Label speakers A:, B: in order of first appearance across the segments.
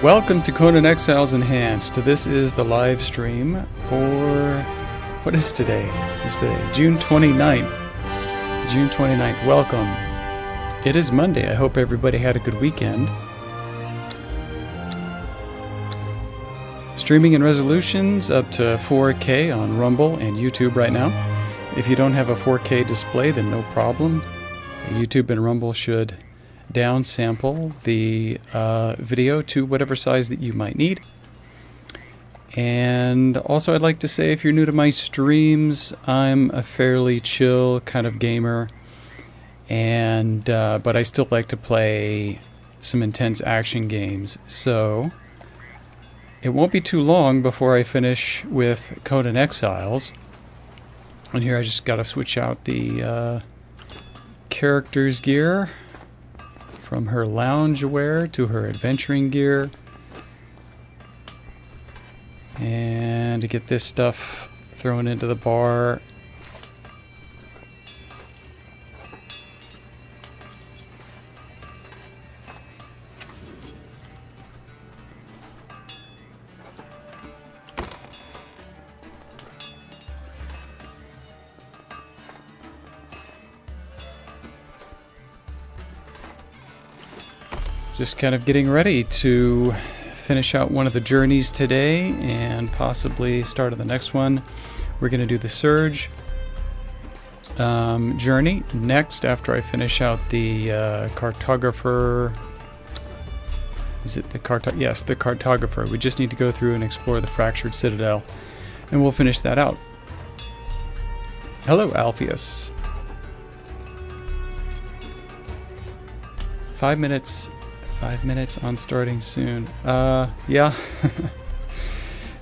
A: Welcome to Conan Exiles Enhanced. This is the live stream for... what is today? It's today, June 29th. June 29th. Welcome. It is Monday. I hope everybody had a good weekend. Streaming in resolutions up to 4K on Rumble and YouTube right now. If you don't have a 4K display, then no problem. YouTube and Rumble should downsample the video to whatever size that you might need. And also I'd like to say, if you're new to my streams, I'm a fairly chill kind of gamer, and but I still like to play some intense action games. So it won't be too long before I finish with Conan Exiles. And here I just gotta switch out the character's gear from her loungewear to her adventuring gear. And to get this stuff thrown into the bar. Just kind of getting ready to finish out one of the journeys today and possibly start on the next one. We're going to do the Surge journey next after I finish out the cartographer. Is it the yes, the cartographer. We just need to go through and explore the fractured citadel, and we'll finish that out. Hello, Alpheus. 5 minutes. 5 minutes on starting soon. Yeah.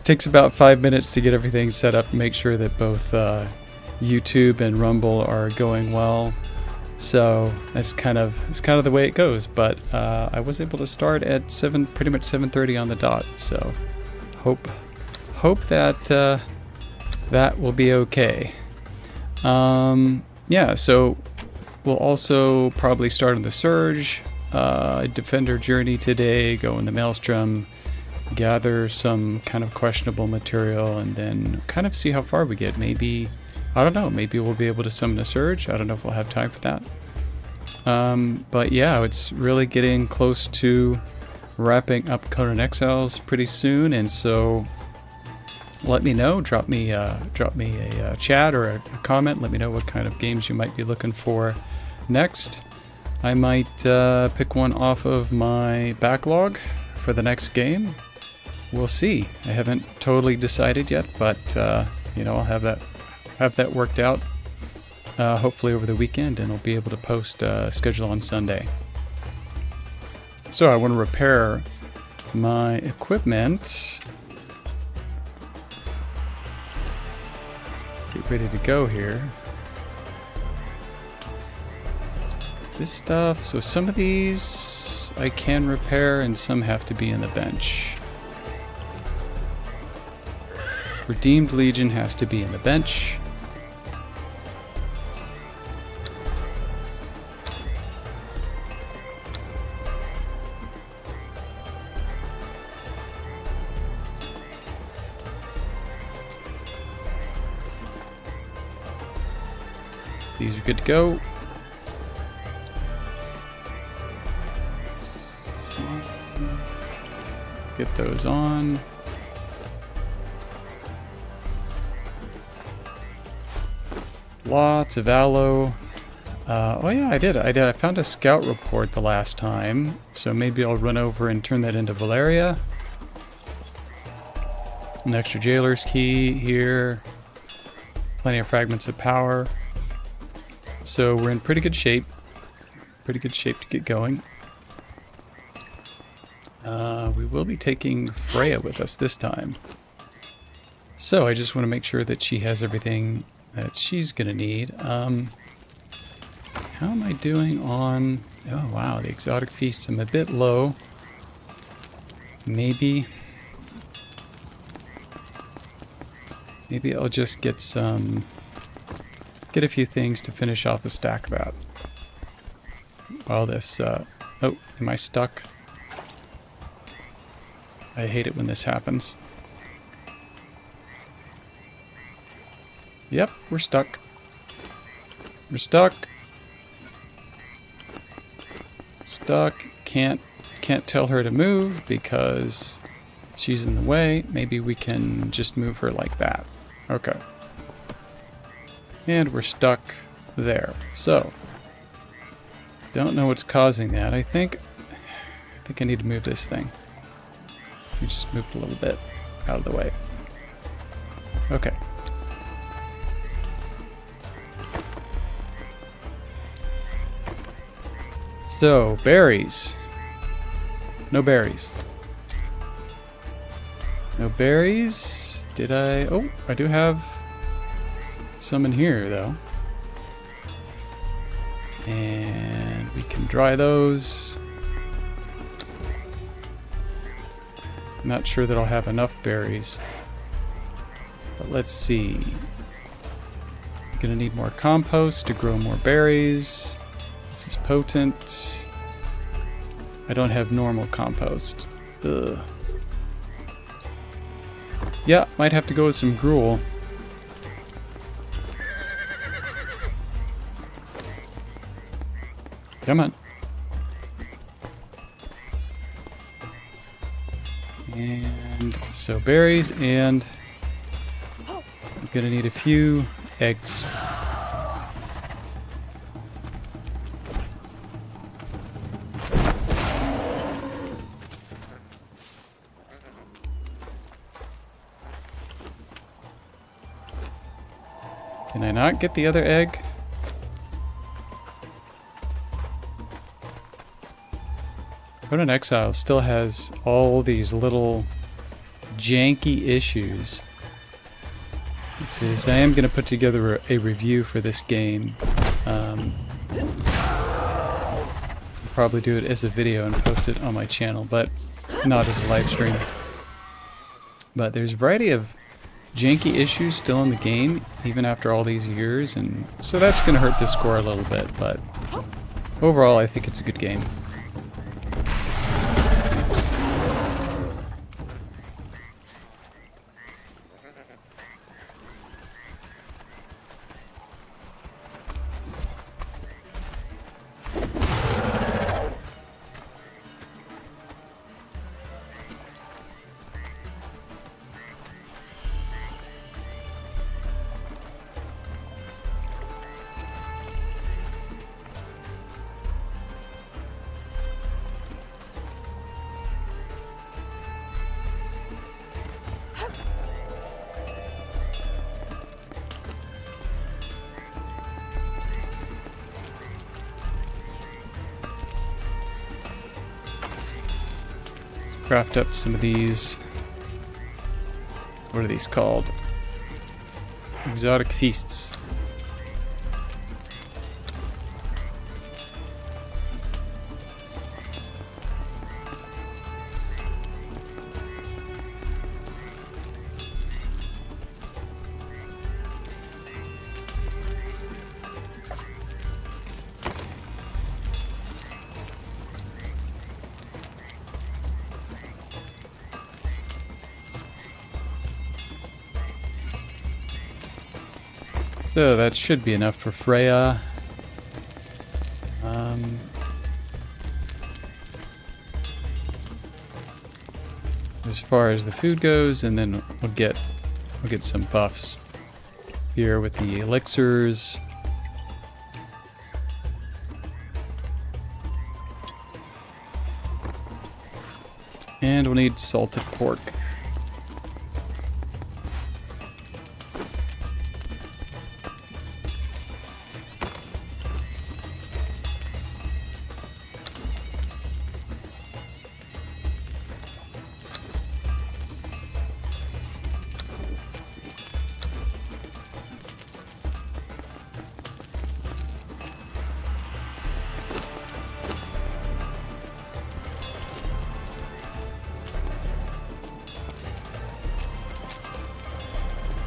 A: Takes about 5 minutes to get everything set up and make sure that both YouTube and Rumble are going well. So that's kind of the way it goes. But I was able to start at pretty much 7:30 on the dot. So hope that that will be okay. Yeah. So we'll also probably start on the Surge. Defender journey today, go in the Maelstrom, gather some kind of questionable material, and then kind of see how far we get. Maybe, I don't know, maybe we'll be able to summon a Surge. I don't know if we'll have time for that. But yeah, it's really getting close to wrapping up Conan Exiles pretty soon, and so let me know, drop me a chat or a comment, let me know what kind of games you might be looking for next. I might pick one off of my backlog for the next game. We'll see. I haven't totally decided yet, but you know, I'll have that worked out hopefully over the weekend, and I'll be able to post schedule on Sunday. So I want to repair my equipment. Get ready to go here. This stuff, so some of these I can repair and some have to be in the bench. Redeemed Legion has to be in the bench. These are good to go. Get those on. Lots of aloe. Oh yeah, I did. I found a scout report the last time, so maybe I'll run over and turn that into Valeria. An extra jailer's key here. Plenty of fragments of power. So we're in pretty good shape. Pretty good shape to get going. We will be taking Freya with us this time. So I just want to make sure that she has everything that she's going to need. How am I doing on... oh wow, the exotic feasts. I'm a bit low. Maybe I'll just get a few things to finish off the stack of that. All this, oh, am I stuck? I hate it when this happens. Yep, we're stuck. We're stuck. Stuck. Can't tell her to move because she's in the way. Maybe we can just move her like that. Okay. And we're stuck there. So, don't know what's causing that. I think I need to move this thing. We just moved a little bit out of the way. Okay. So, berries. No berries. No berries. Did I? Oh, I do have some in here, though. And we can dry those. Not sure that I'll have enough berries. But let's see. I'm gonna need more compost to grow more berries. This is potent. I don't have normal compost. Ugh. Yeah, might have to go with some gruel. Come on. And so berries, and I'm gonna need a few eggs. Can I not get the other egg? Conan Exiles still has all these little janky issues. I am going to put together a review for this game. I'll probably do it as a video and post it on my channel, but not as a live stream. But there's a variety of janky issues still in the game, even after all these years, and so that's going to hurt the score a little bit, but overall I think it's a good game. Craft up some of these. What are these called? Exotic feasts. So that should be enough for Freya. As far as the food goes, and then we'll get some buffs here with the elixirs. And we'll need salted pork.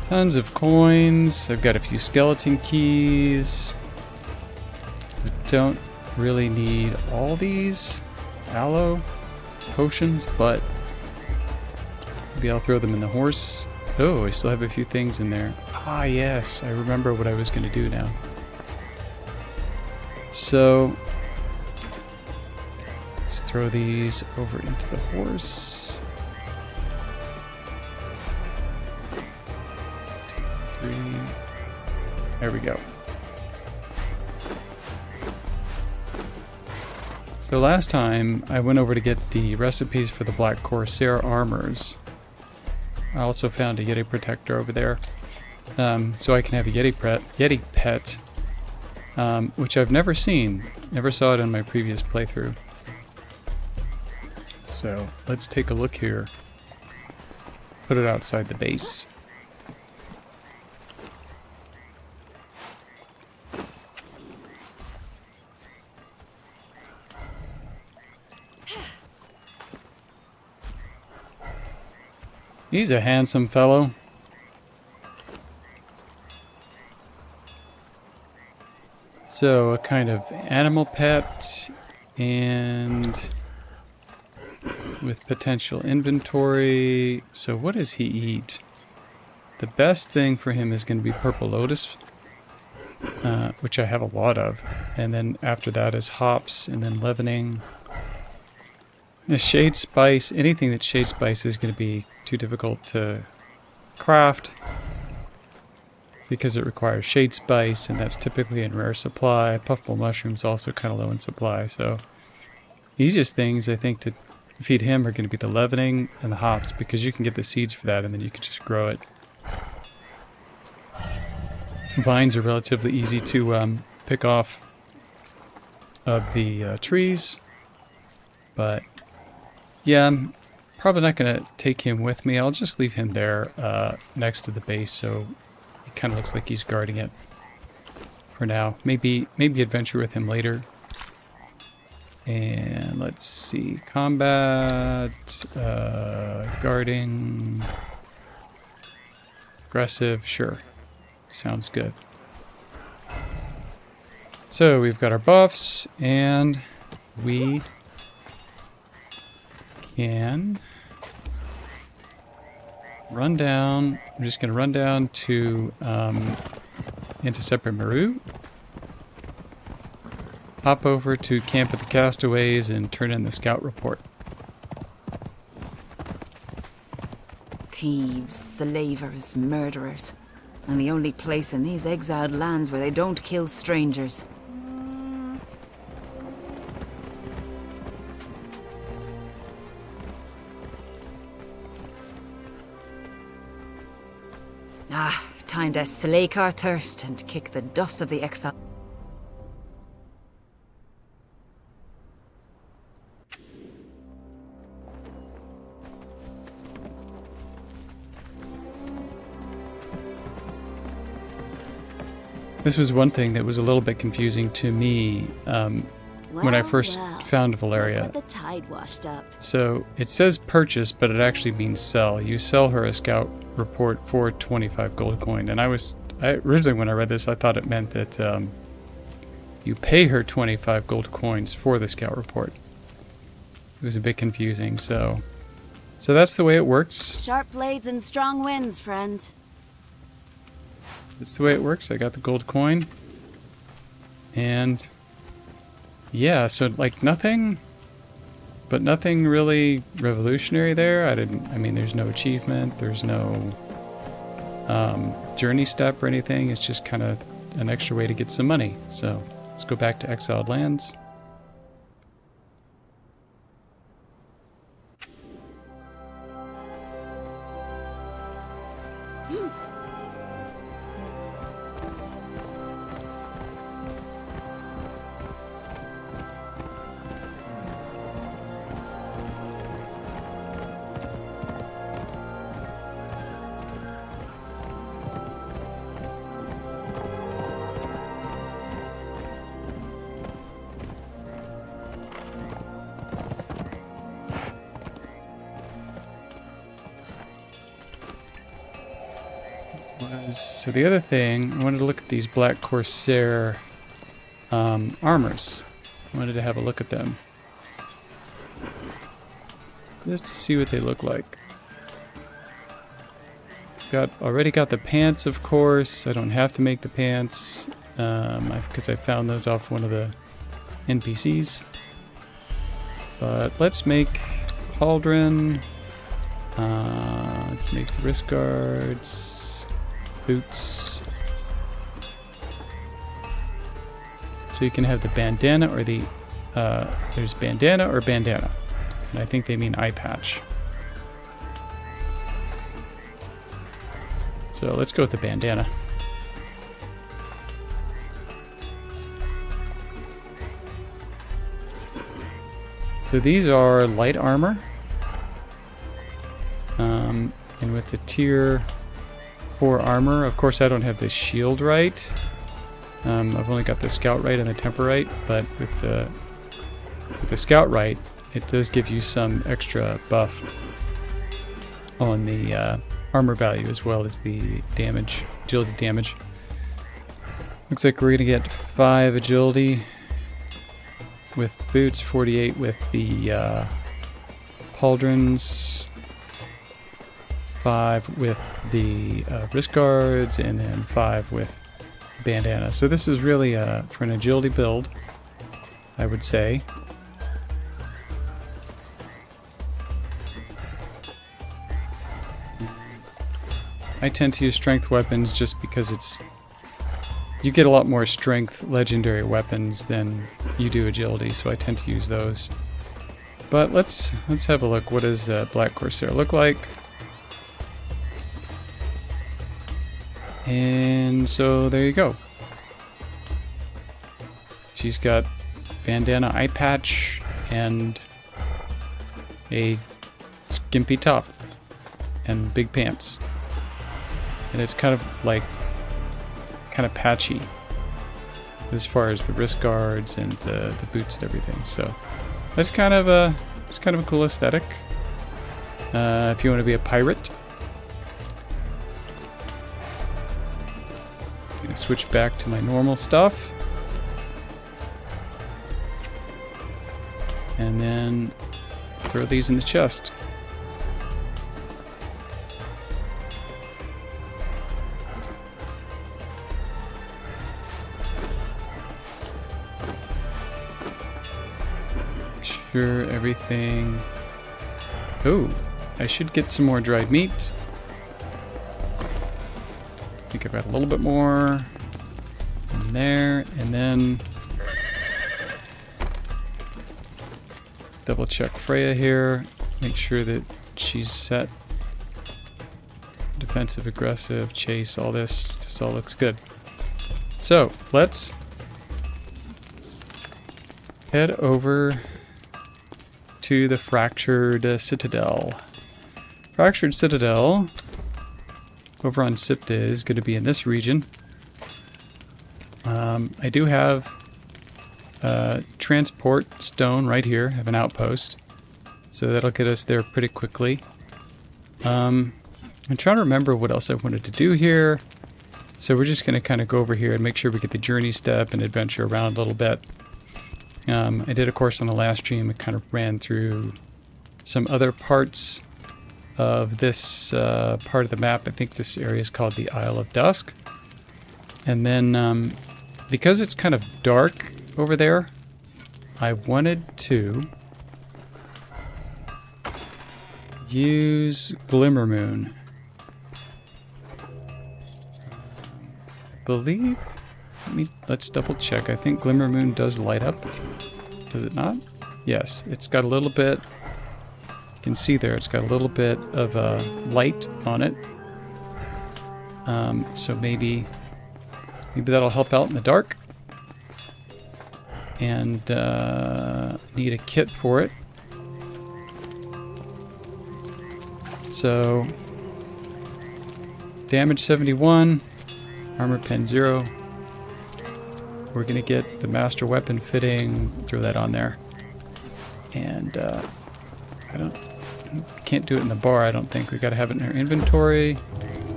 A: Tons of coins. I've got a few skeleton keys. I don't really need all these aloe potions, but Maybe I'll throw them in the horse. Oh, I still have a few things in there. Ah, yes. I remember what I was going to do now. So, let's throw these over into the horse. 2, 3. There we go. So last time I went over to get the recipes for the Black Corsair armors. I also found a Yeti protector over there. So I can have a Yeti pet, which I've never seen. Never saw it in my previous playthrough. So let's take a look here. Put it outside the base. He's a handsome fellow. So, a kind of animal pet, and with potential inventory. So what does he eat? The best thing for him is going to be purple lotus, which I have a lot of. And then after that is hops, and then leavening. The shade spice, anything that shade spice is going to be too difficult to craft because it requires shade spice, and that's typically in rare supply. Puffball mushrooms also kind of low in supply, so the easiest things I think to feed him are going to be the leavening and the hops, because you can get the seeds for that and then you can just grow it. Vines are relatively easy to pick off of the trees, but yeah, I'm probably not going to take him with me. I'll just leave him there next to the base, so it kind of looks like he's guarding it for now. Maybe adventure with him later. And let's see, combat, guarding, aggressive, sure, sounds good. So we've got our buffs, and we can run down. I'm just going to run down to into Separate Maru. Hop over to Camp of the Castaways and turn in the scout report.
B: Thieves, slavers, murderers. And the only place in these exiled lands where they don't kill strangers. Ah, time to slake our thirst and kick the dust of the exile.
A: This was one thing that was a little bit confusing to me when I first found Valeria.
C: The tide washed up.
A: So it says purchase, but it actually means sell. You sell her a scout report for 25 gold coin. And originally when I read this, I thought it meant that you pay her 25 gold coins for the scout report. It was a bit confusing, so that's the way it works.
C: Sharp blades and strong winds, friend.
A: That's the way it works. I got the gold coin. And yeah, so like nothing really revolutionary there. I mean, there's no achievement, there's no journey step or anything. It's just kind of an extra way to get some money. So let's go back to Exiled Lands. So the other thing, I wanted to look at these Black Corsair armors. I wanted to have a look at them. Just to see what they look like. already got the pants, of course. I don't have to make the pants because I found those off one of the NPCs. But let's make pauldron. Let's make the wrist guards, boots. So you can have the bandana or the there's bandana or bandana, and I think they mean eye patch. So let's go with the bandana. So these are light armor. And with the tier 4 armor, of course I don't have the shield right. I've only got the scout right and the temper right, but with the scout right, it does give you some extra buff on the armor value as well as the damage, agility damage. Looks like we're gonna get 5 agility with boots, 48 with the pauldrons, 5 with the wrist guards, and then 5 with bandana. So this is really for an agility build, I would say. I tend to use strength weapons just because you get a lot more strength legendary weapons than you do agility, so I tend to use those. But let's have a look. What does Black Corsair look like? And so there you go. She's got bandana eye patch and a skimpy top and big pants. And it's kind of patchy as far as the wrist guards and the boots and everything. So that's kind of a cool aesthetic. If you want to be a pirate. I'm gonna switch back to my normal stuff. And then throw these in the chest. Sure, everything. Oh, I should get some more dried meat. I think I've got a little bit more in there, and then double check Freya here. Make sure that she's set. Defensive, aggressive, chase, all this. This all looks good. So let's head over to the Fractured Citadel. Fractured Citadel over on Sipta is going to be in this region. I do have transport stone right here. I have an outpost, so that'll get us there pretty quickly. I'm trying to remember what else I wanted to do here, so we're just going to kind of go over here and make sure we get the journey step and adventure around a little bit. I did, of course, on the last stream. It kind of ran through some other parts of this part of the map. I think this area is called the Isle of Dusk. And then, because it's kind of dark over there, I wanted to use Glimmer Moon. Let's double check. I think Glimmer Moon does light up. Does it not? Yes, it's got a little bit. You can see there, it's got a little bit of light on it. So maybe that'll help out in the dark. And need a kit for it. So damage 71, armor pen 0. We're gonna get the master weapon fitting, throw that on there. And can't do it in the bar, I don't think. We gotta have it in our inventory.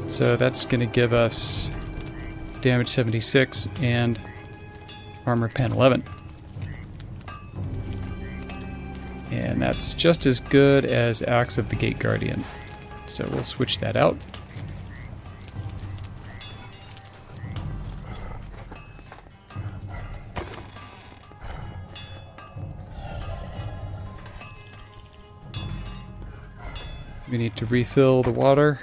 A: So that's gonna give us damage 76 and armor pen 11. And that's just as good as Axe of the Gate Guardian. So we'll switch that out. We need to refill the water.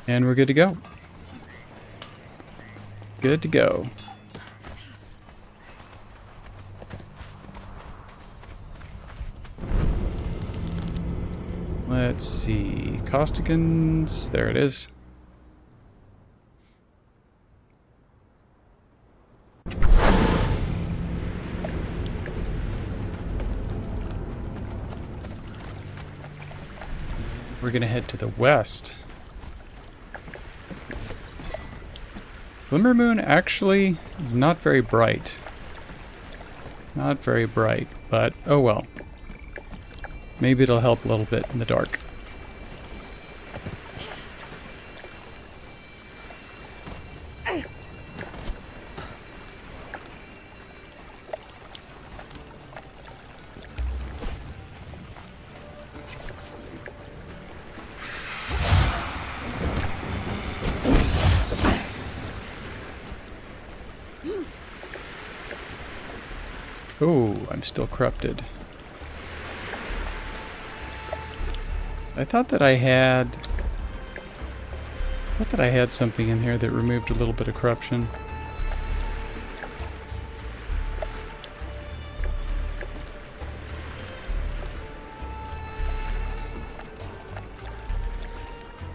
A: And we're good to go. Good to go. Let's see. Causticans. There it is. We're going to head to the west. Glimmer Moon actually is not very bright. Not very bright, but oh well. Maybe it'll help a little bit in the dark. Oh, I'm still corrupted. I thought that I had something in here that removed a little bit of corruption.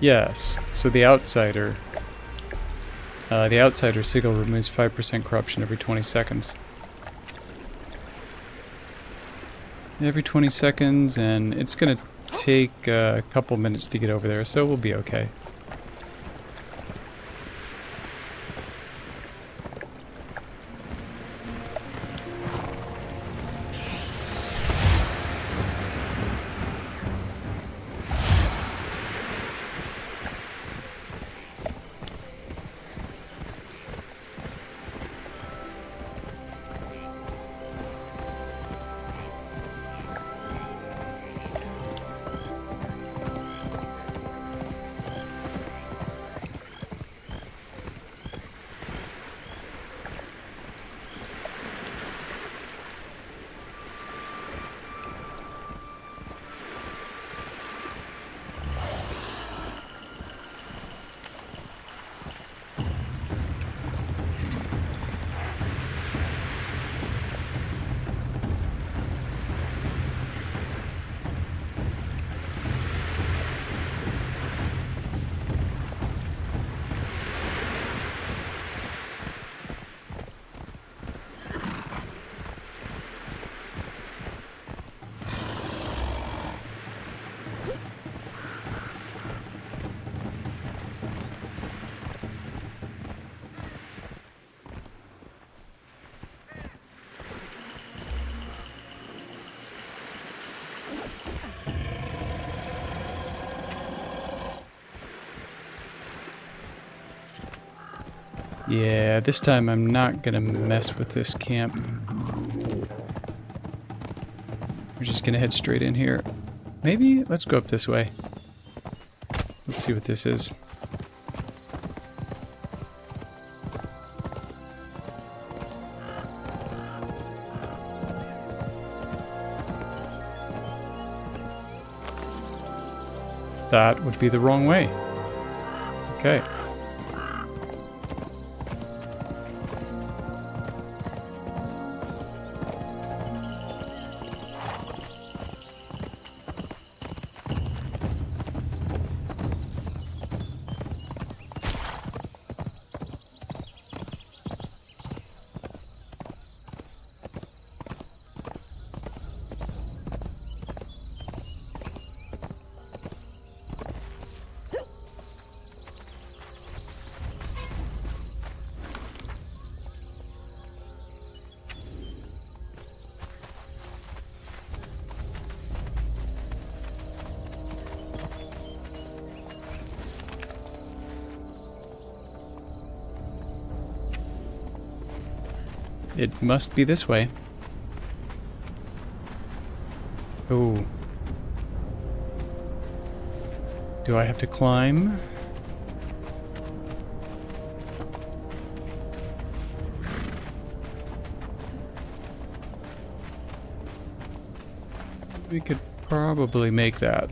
A: Yes, so the outsider sigil removes 5% corruption every 20 seconds. Every 20 seconds, and it's gonna take a couple minutes to get over there, so we'll be okay. Yeah, this time I'm not gonna mess with this camp. We're just gonna head straight in here. Maybe let's go up this way. Let's see what this is. That would be the wrong way. Okay. It must be this way. Oh. Do I have to climb? We could probably make that.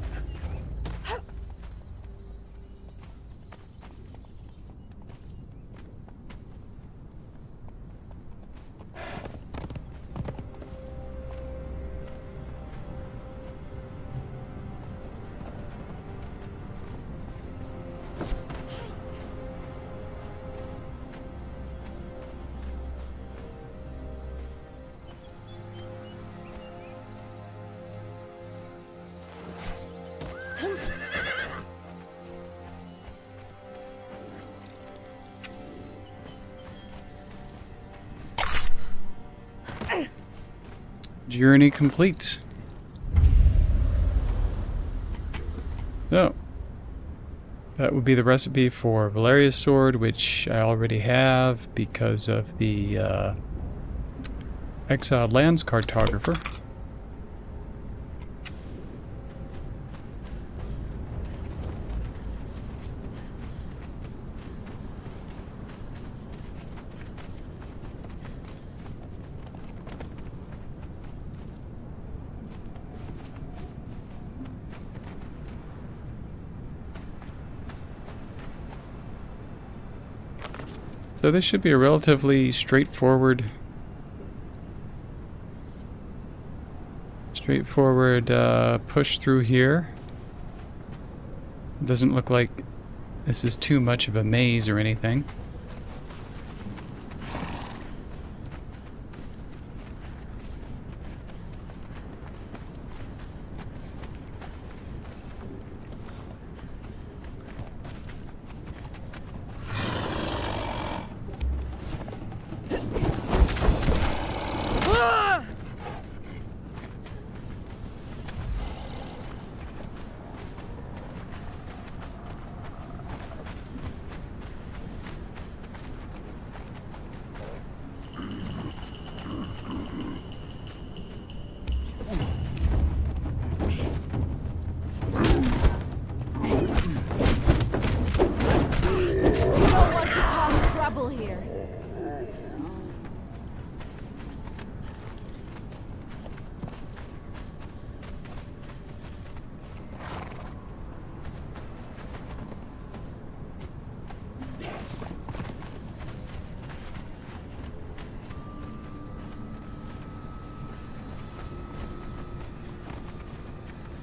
A: Journey complete. So, that would be the recipe for Valeria's sword, which I already have because of the Exiled Lands cartographer. So this should be a relatively straightforward push through here. It doesn't look like this is too much of a maze or anything.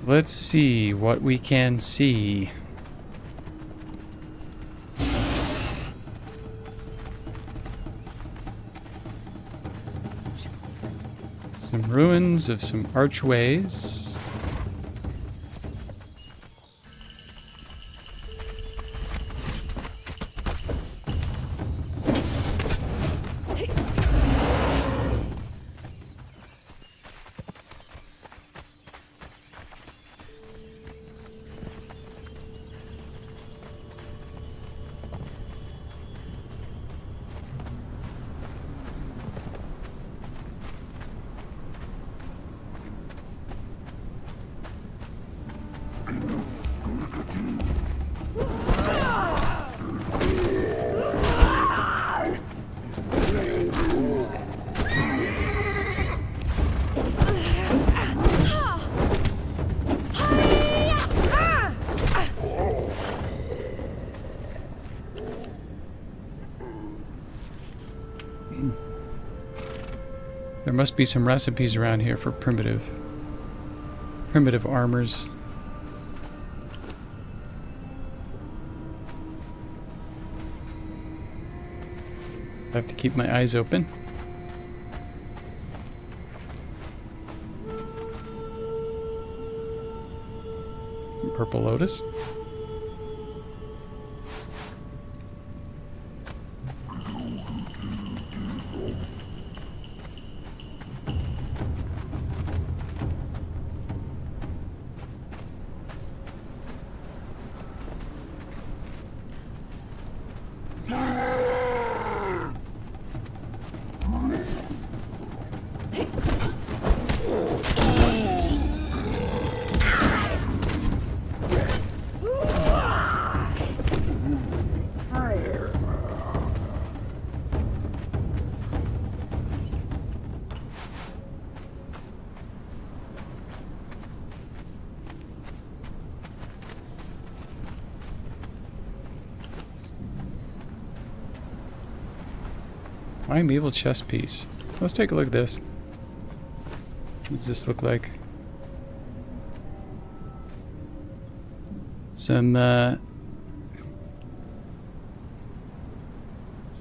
A: Let's see what we can see. Some ruins of some archways. There must be some recipes around here for primitive armors. I have to keep my eyes open. Some purple lotus. My medieval chess piece. Let's take a look at this. What does this look like? Some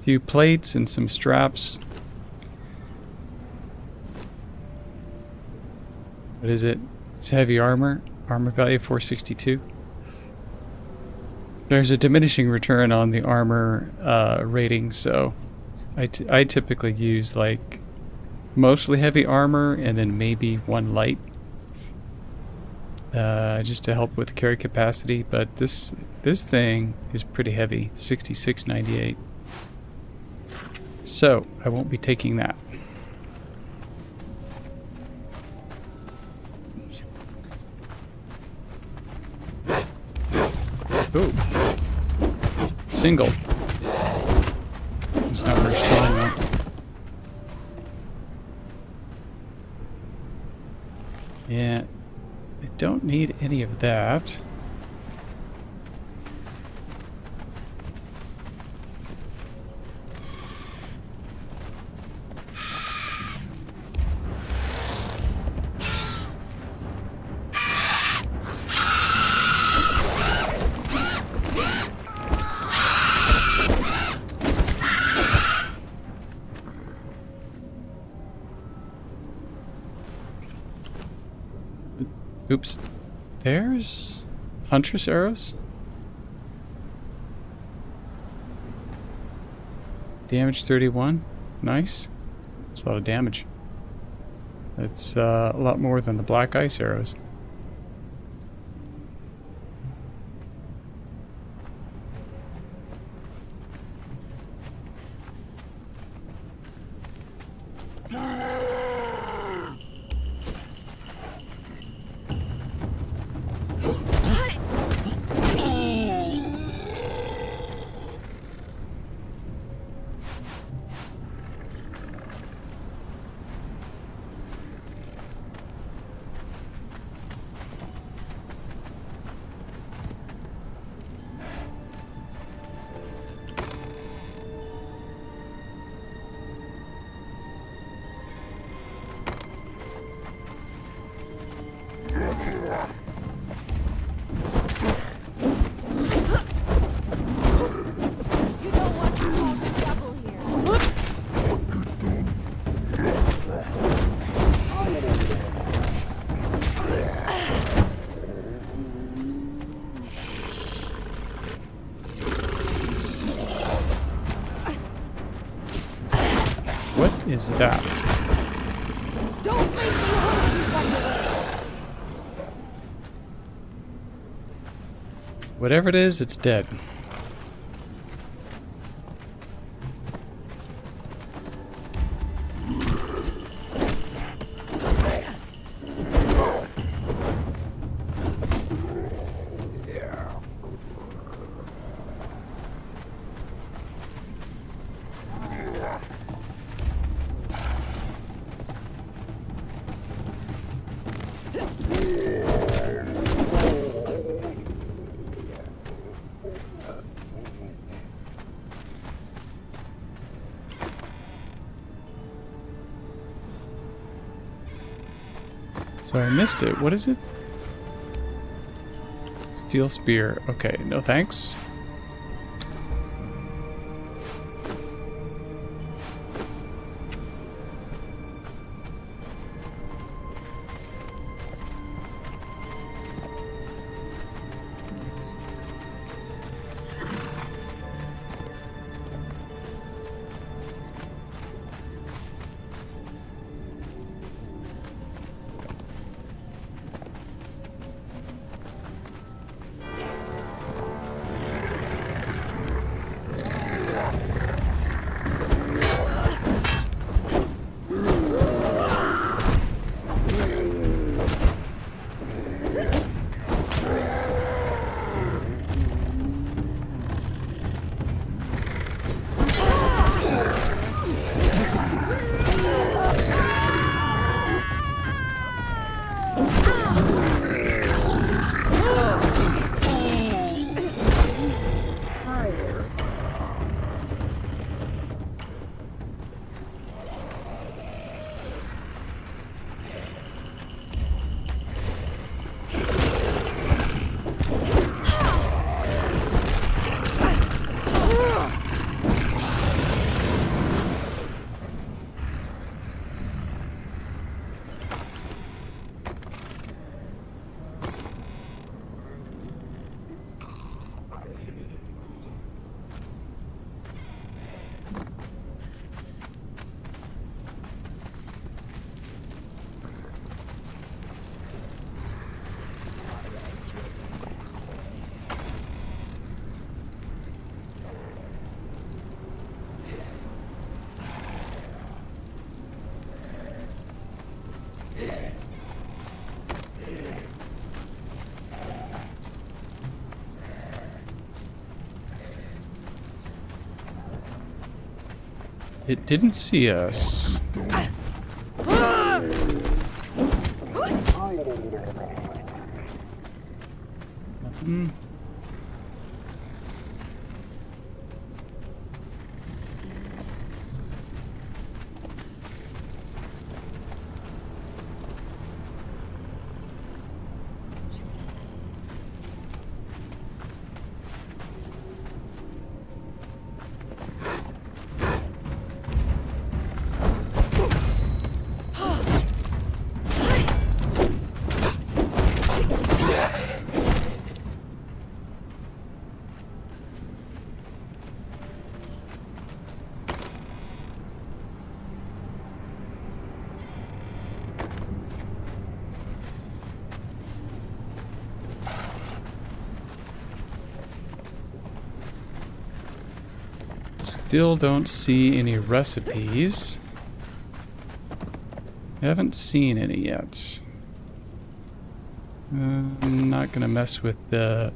A: few plates and some straps. What is it? It's heavy armor. Armor value 462. There's a diminishing return on the armor rating, so I typically use like mostly heavy armor and then maybe one light, just to help with carry capacity. But this thing is pretty heavy, 6698. So I won't be taking that. Ooh. Single. It's not very strong though. Yeah, I don't need any of that. Oops. There's Huntress arrows. Damage 31. Nice. That's a lot of damage. That's a lot more than the black ice arrows. What is that?
D: Don't make me hurt you.
A: Whatever it is, it's dead. So I missed it. What is it? Steel spear. Okay, no thanks. It didn't see us. Nothing. Still don't see any recipes. Haven't seen any yet. I'm not gonna mess with the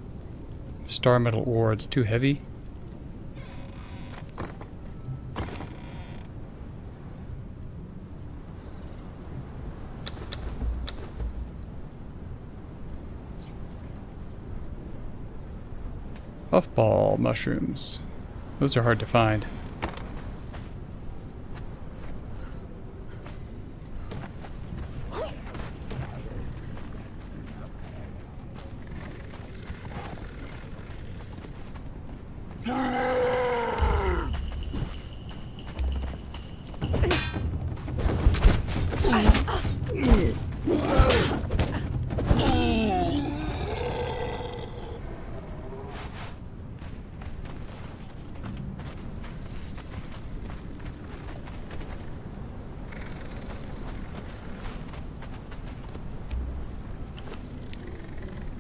A: star metal ore, it's too heavy. Puffball mushrooms. Those are hard to find.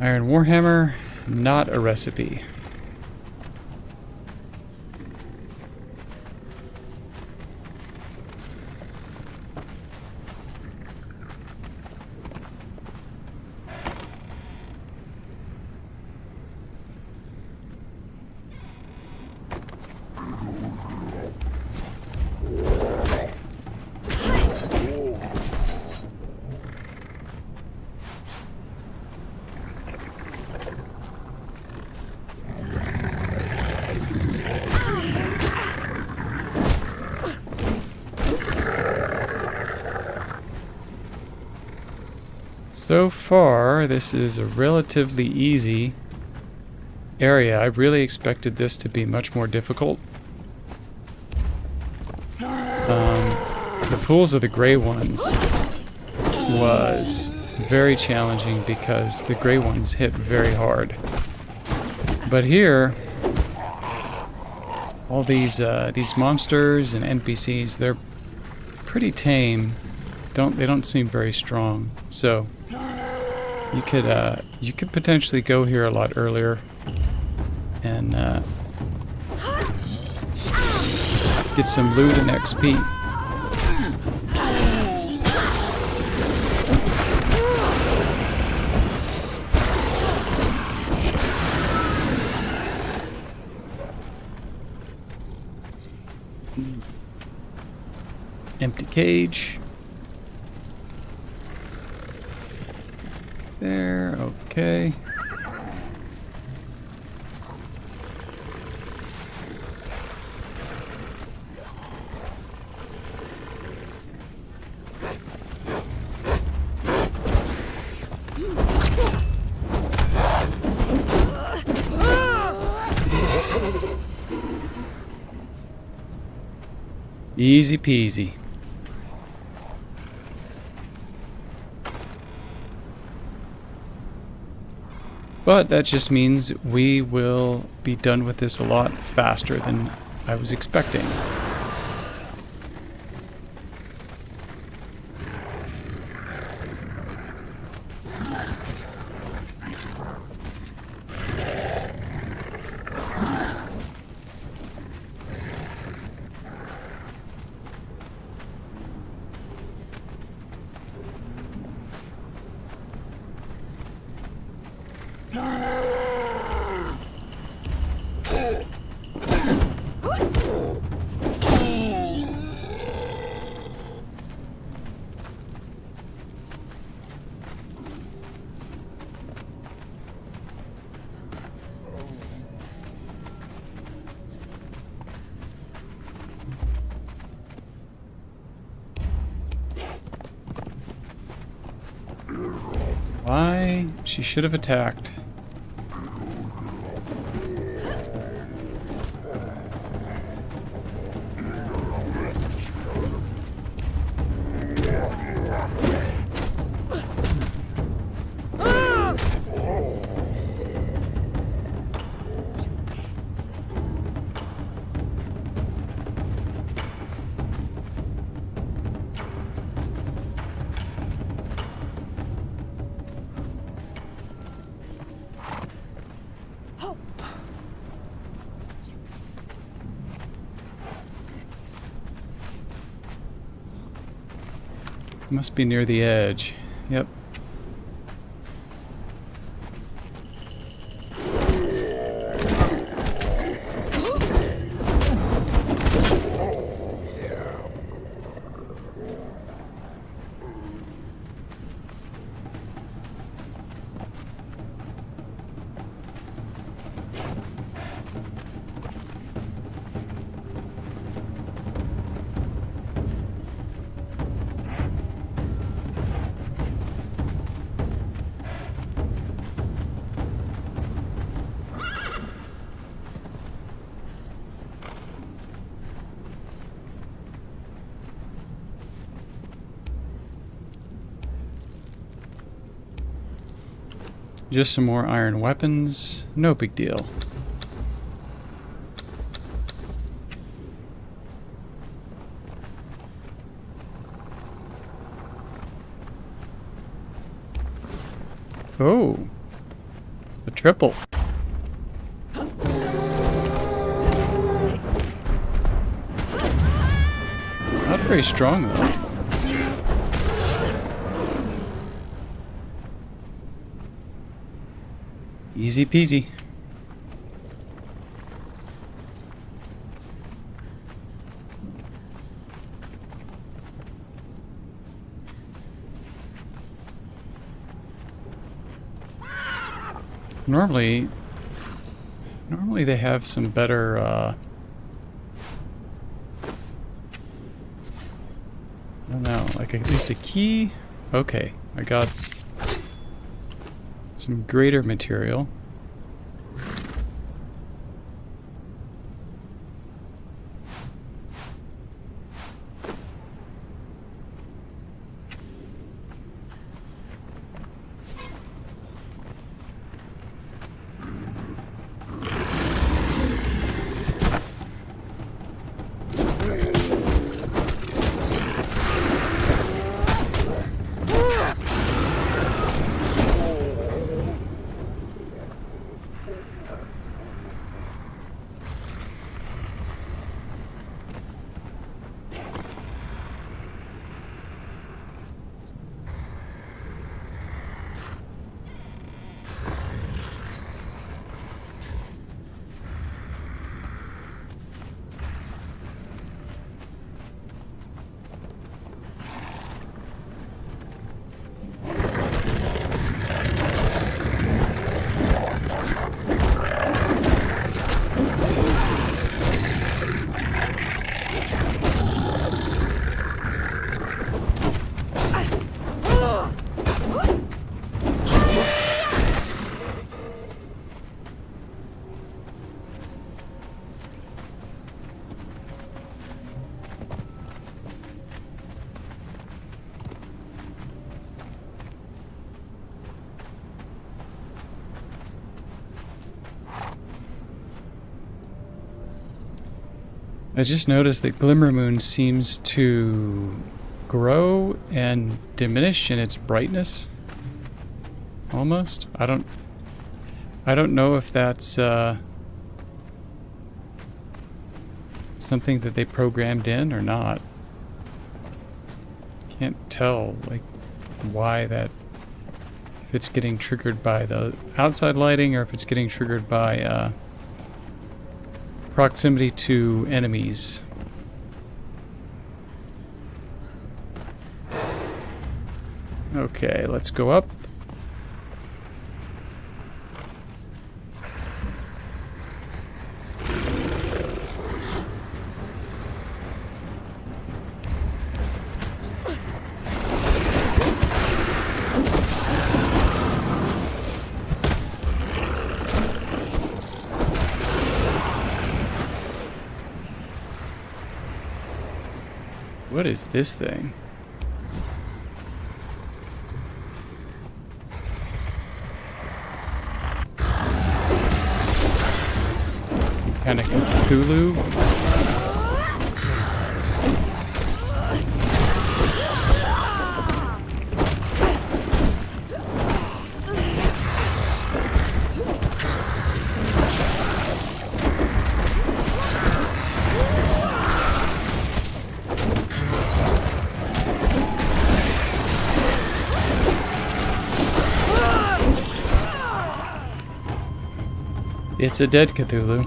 A: Iron Warhammer, not a recipe. So far, this is a relatively easy area. I really expected this to be much more difficult. The pools of the gray ones was very challenging because the gray ones hit very hard. But here, all these monsters and NPCs, they're pretty tame. They don't seem very strong. So you could potentially go here a lot earlier and get some loot and XP. Empty cage. There, okay. Easy peasy. But that just means we will be done with this a lot faster than I was expecting. Okay, she should have attacked. Must be near the edge. Yep. Just some more iron weapons. No big deal. Oh, a triple. Not very strong though. Easy peasy. Normally they have some better I don't know, like at least a key. Okay, I got some greater material. I just noticed that Glimmermoon seems to grow and diminish in its brightness. Almost. I don't know if that's something that they programmed in or not. Can't tell like why that, if it's getting triggered by the outside lighting or if it's getting triggered by proximity to enemies. Okay, let's go up. What is this thing? Kind of Cthulhu. It's a dead Cthulhu.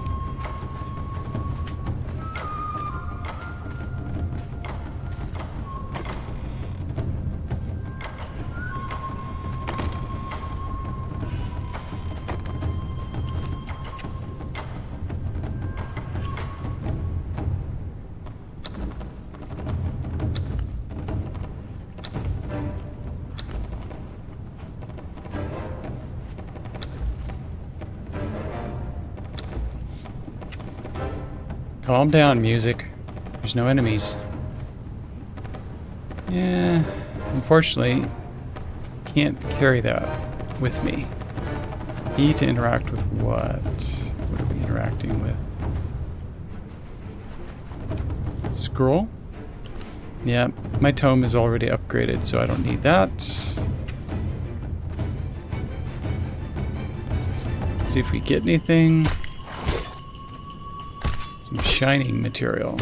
A: Calm down, music. There's no enemies. Yeah, unfortunately, can't carry that with me. E to interact with what? What are we interacting with? Scroll? Yeah, my tome is already upgraded, so I don't need that. Let's see if we get anything. Some shining material.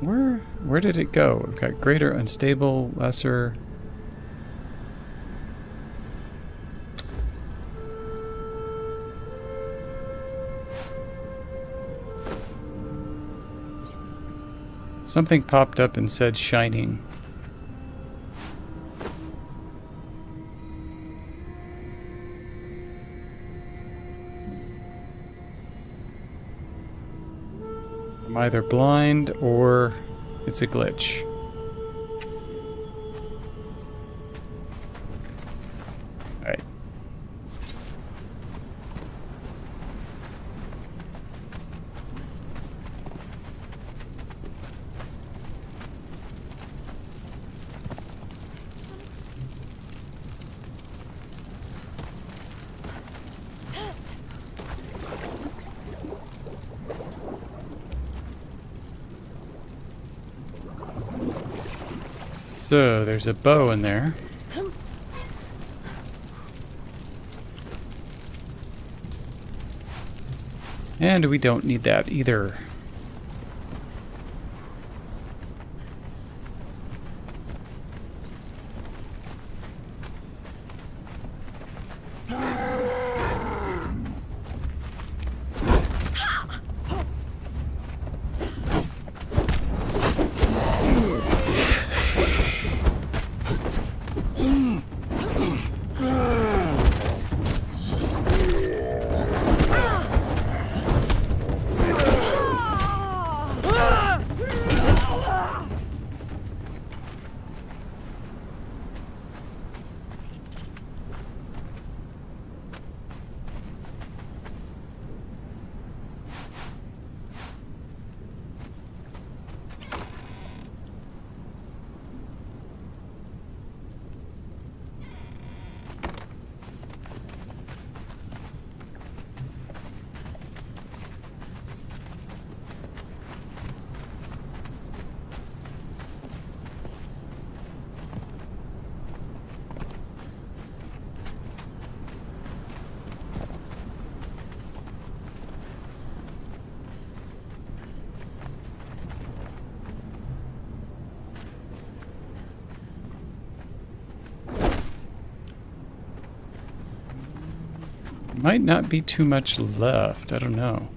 A: Where did it go? We've got greater, unstable, lesser. Something popped up and said shining. I'm either blind or it's a glitch. Alright. So, there's a bow in there. And we don't need that either. Might not be too much left. I don't know.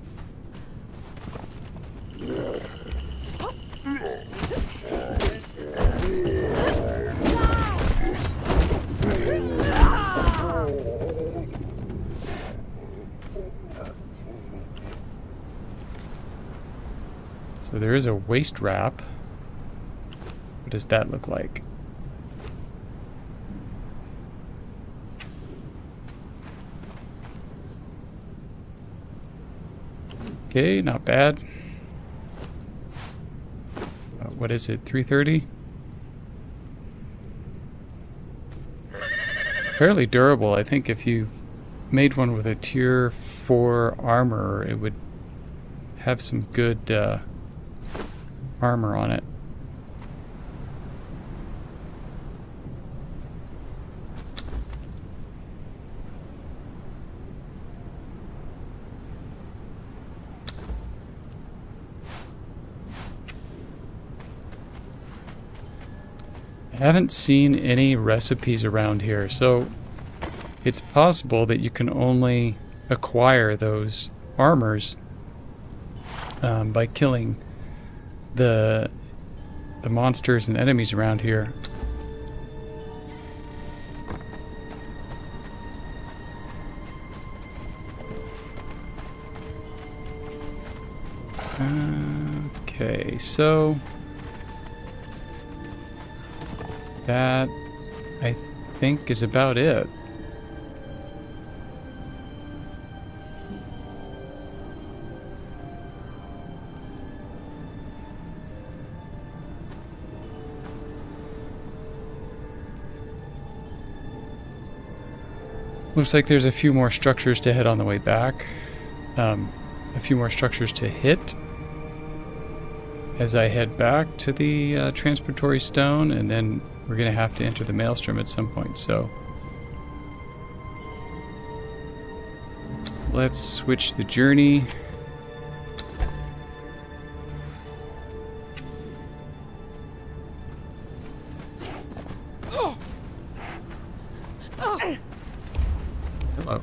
A: So there is a waist wrap. What does that look like? Okay, not bad. What is it, 330? Fairly durable. I think if you made one with a tier 4 armor, it would have some good armor on it. I haven't seen any recipes around here, so it's possible that you can only acquire those armors by killing the monsters and enemies around here. Okay, so that, I think, is about it. Looks like there's a few more structures to hit on the way back. A few more structures to hit as I head back to the transportory stone, and then we're going to have to enter the maelstrom at some point, so let's switch the journey. Hello.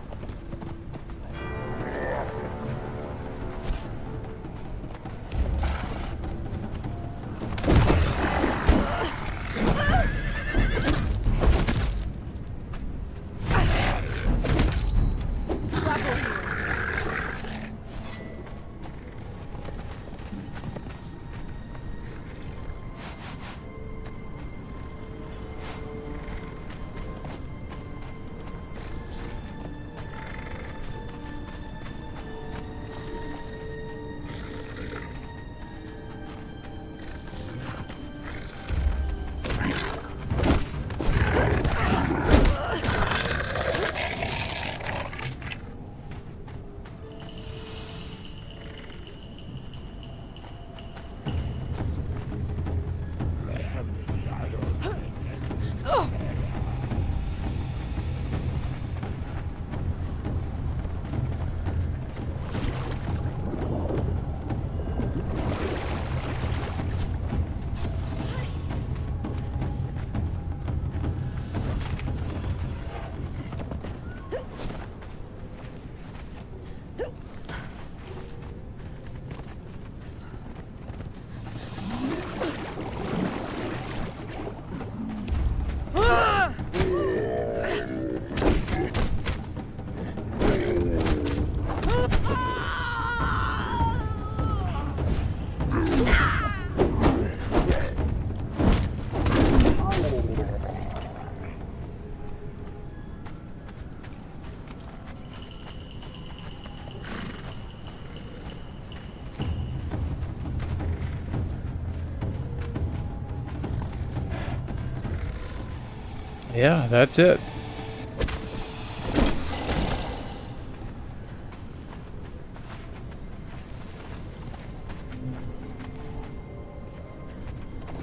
A: Yeah, that's it.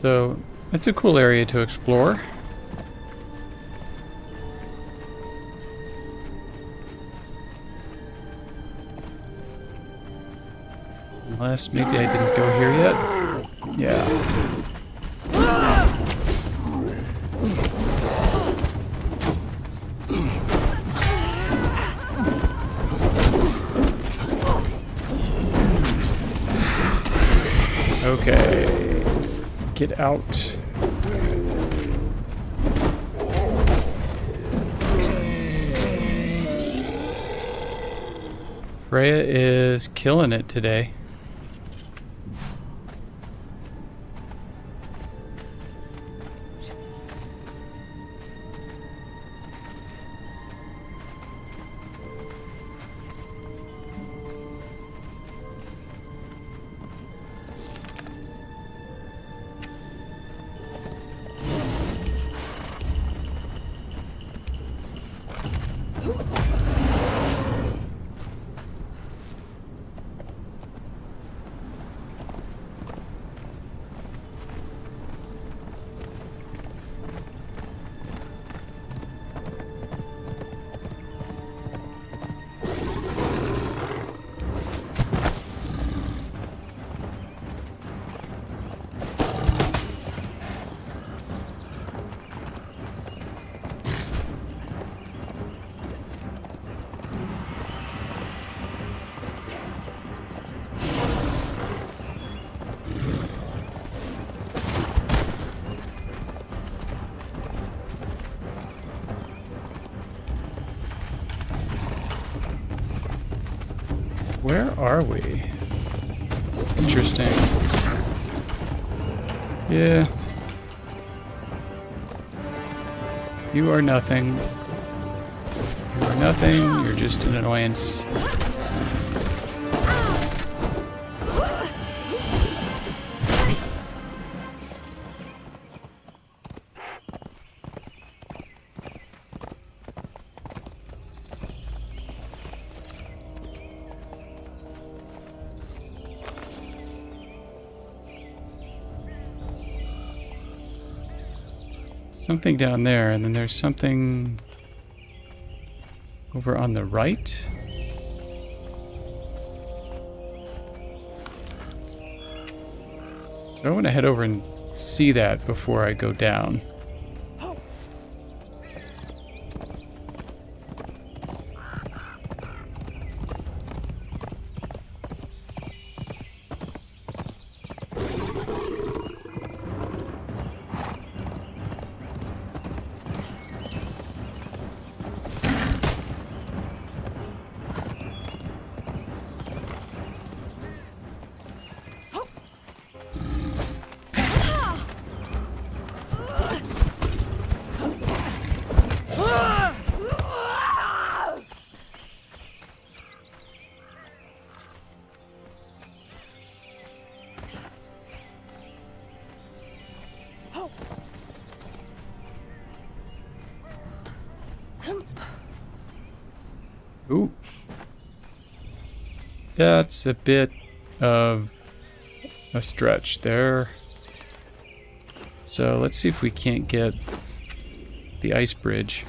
A: So, it's a cool area to explore. Unless maybe I didn't go here yet. Yeah. Okay, get out. Freya is killing it today. Where are we? Interesting. Yeah. You are nothing. You are nothing. You're just an annoyance. Something down there, and then there's something over on the right. So I want to head over and see that before I go down. Ooh. That's a bit of a stretch there. So let's see if we can't get the ice bridge.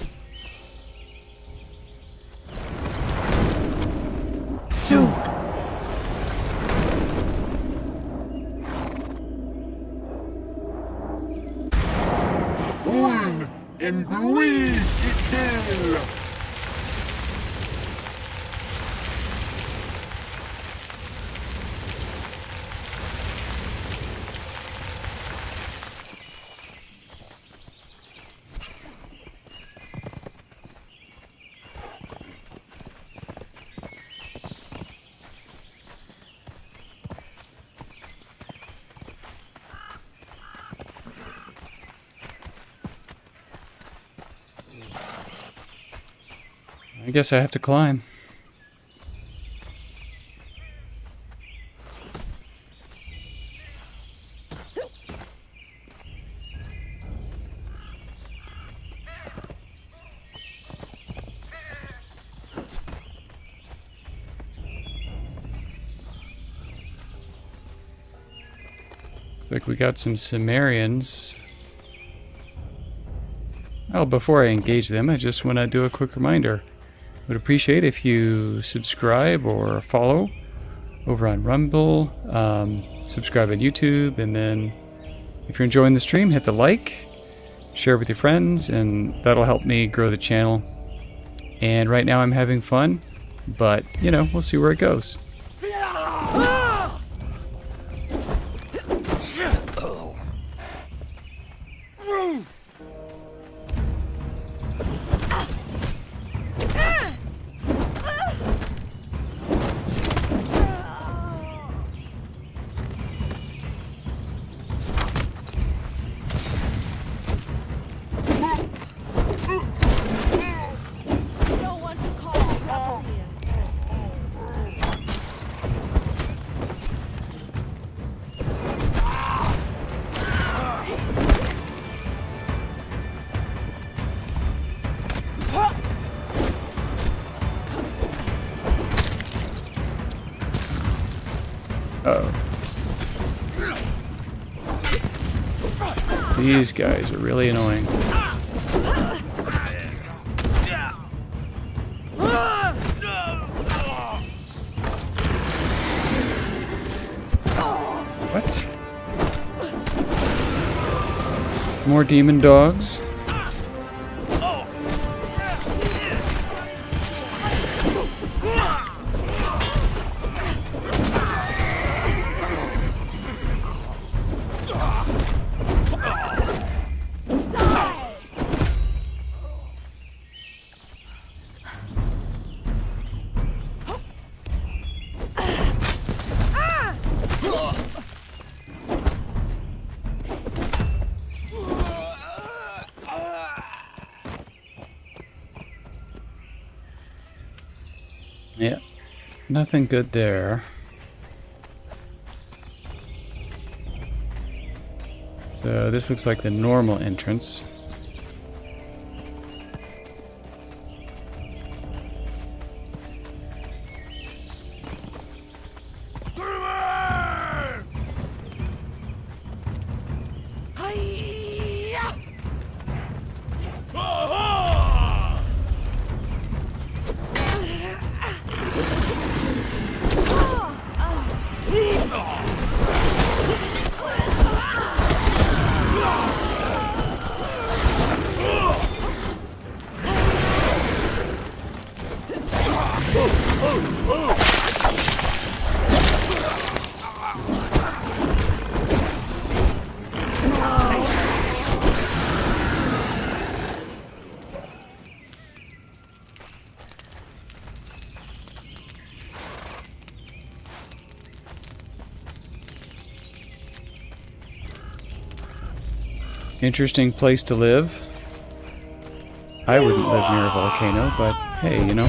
E: Un engruis itil.
A: I guess I have to climb. Looks like we got some Cimmerians. Oh, before I engage them, I just want to do a quick reminder. Would appreciate if you subscribe or follow over on Rumble, subscribe on YouTube, and then if you're enjoying the stream, hit the like, share with your friends, and that'll help me grow the channel. And right now I'm having fun, but you know, we'll see where it goes. Uh-oh. These guys are really annoying. What? More demon dogs? Yeah, nothing good there. So this looks like the normal entrance. Interesting place to live. I wouldn't live near a volcano, but hey, you know.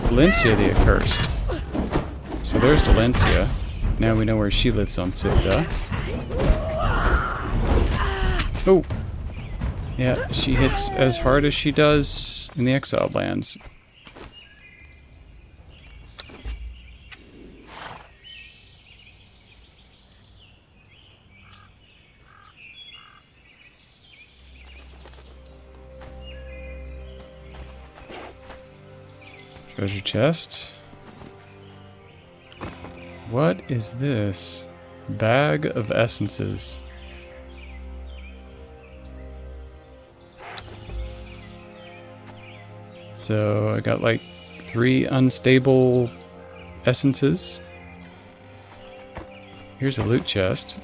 A: Valencia the Accursed. So there's Valencia. Now we know where she lives on Sivda. Oh! Yeah, she hits as hard as she does in the Exiled Lands. Treasure chest. What is this? Bag of essences. So I got like 3 unstable essences. Here's a loot chest.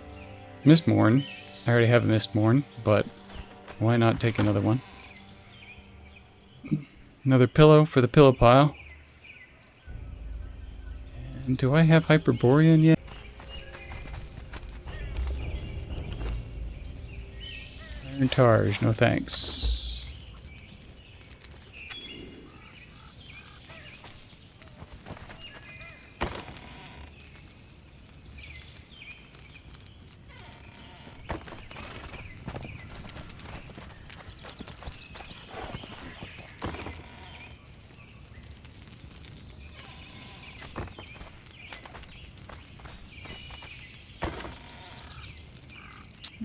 A: Mistmorn. I already have a Mistmorn, but why not take another one? Another pillow for the pillow pile. And do I have Hyperborean yet? Iron Targe, no thanks.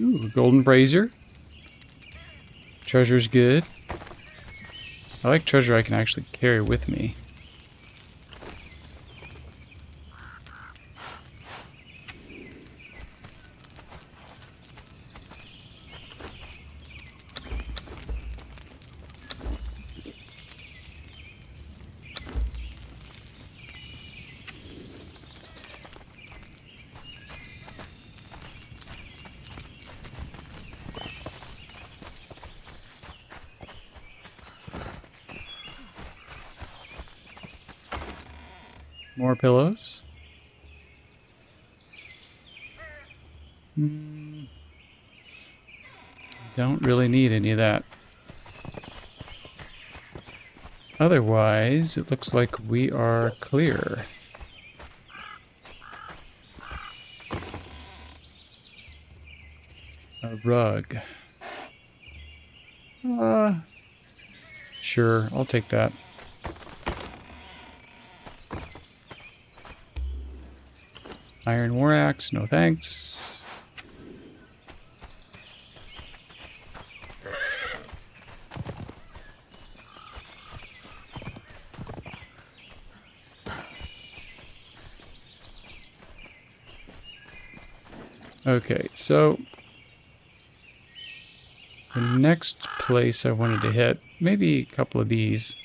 A: Ooh, golden brazier. Treasure's good. I like treasure I can actually carry with me. More pillows. Don't really need any of that. Otherwise, it looks like we are clear. A rug. Sure, I'll take that. Iron War Axe, no thanks. Okay, so the next place I wanted to hit, maybe a couple of these.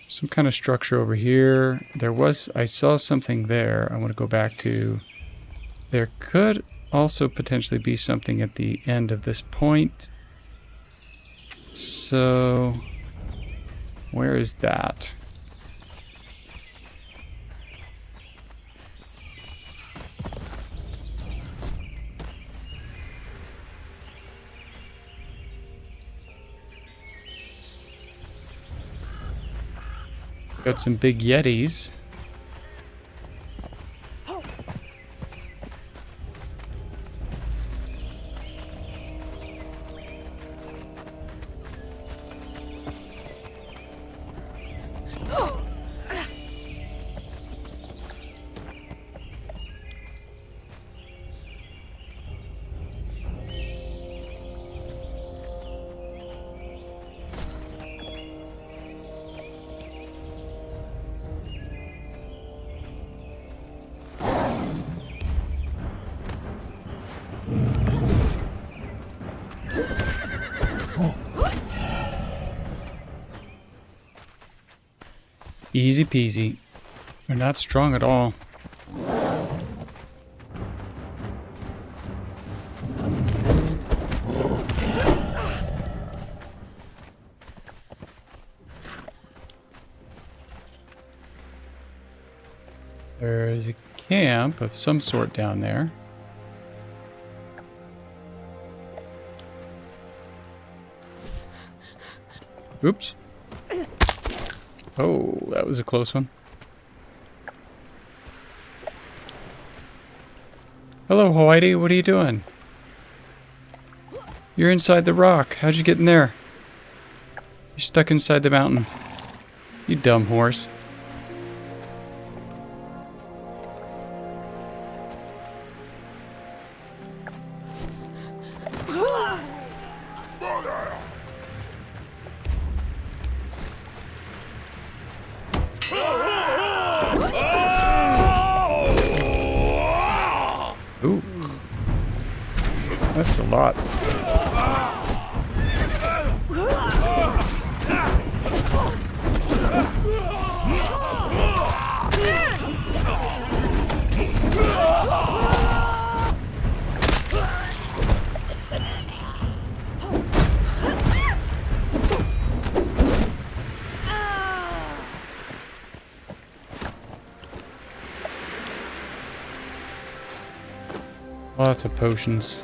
A: Some kind of structure over here. I saw something there I want to go back to. There could also potentially be something at the end of this point. So, where is that? Got some big yetis. Easy peasy. They're not strong at all. There's a camp of some sort down there. Oops. Oh, that was a close one. Hello, Whitey. What are you doing? You're inside the rock. How'd you get in there? You're stuck inside the mountain. You dumb horse. Ooh. That's a lot. Lots of potions.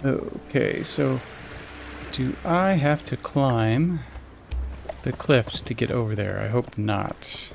A: Okay, so do I have to climb the cliffs to get over there? I hope not.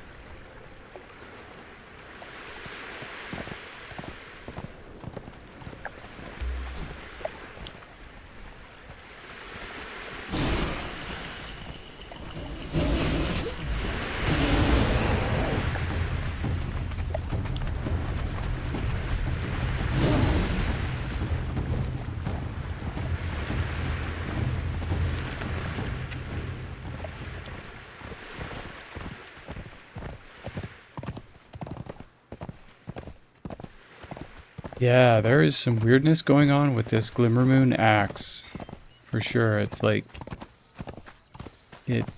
A: Yeah, there is some weirdness going on with this Glimmermoon axe. For sure. It's like... It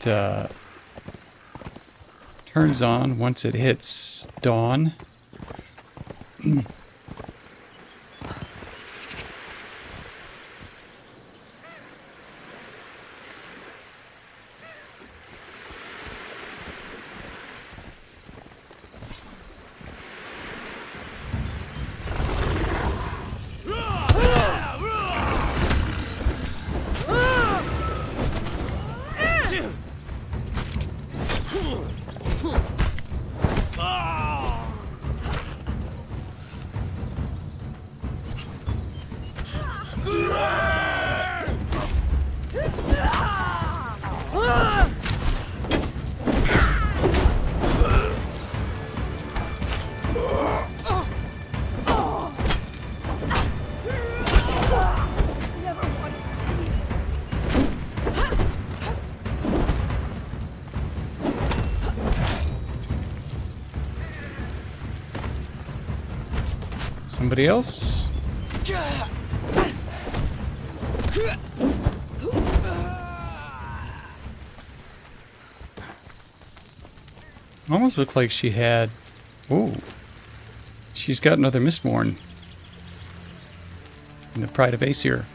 A: turns on once it hits dawn. Somebody else? Almost looked like she had... Ooh. She's got another Mistborn. In the Pride of Aesir.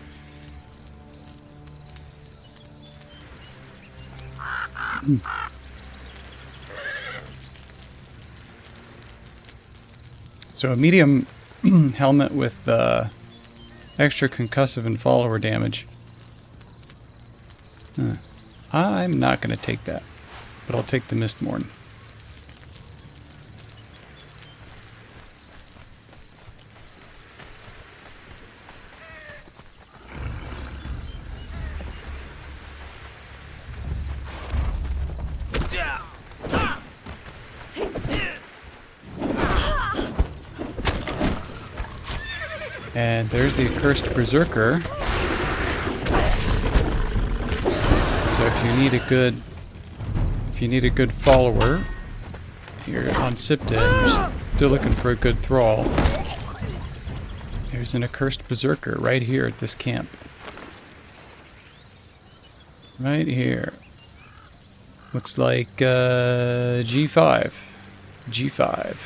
A: So a medium helmet with extra concussive and follower damage. I'm not going to take that, but I'll take the Mistborn. And there's the accursed berserker. So if you need a good follower, you're on Sipta and you're still looking for a good thrall. There's an accursed berserker right here at this camp. Right here. Looks like G5. G5.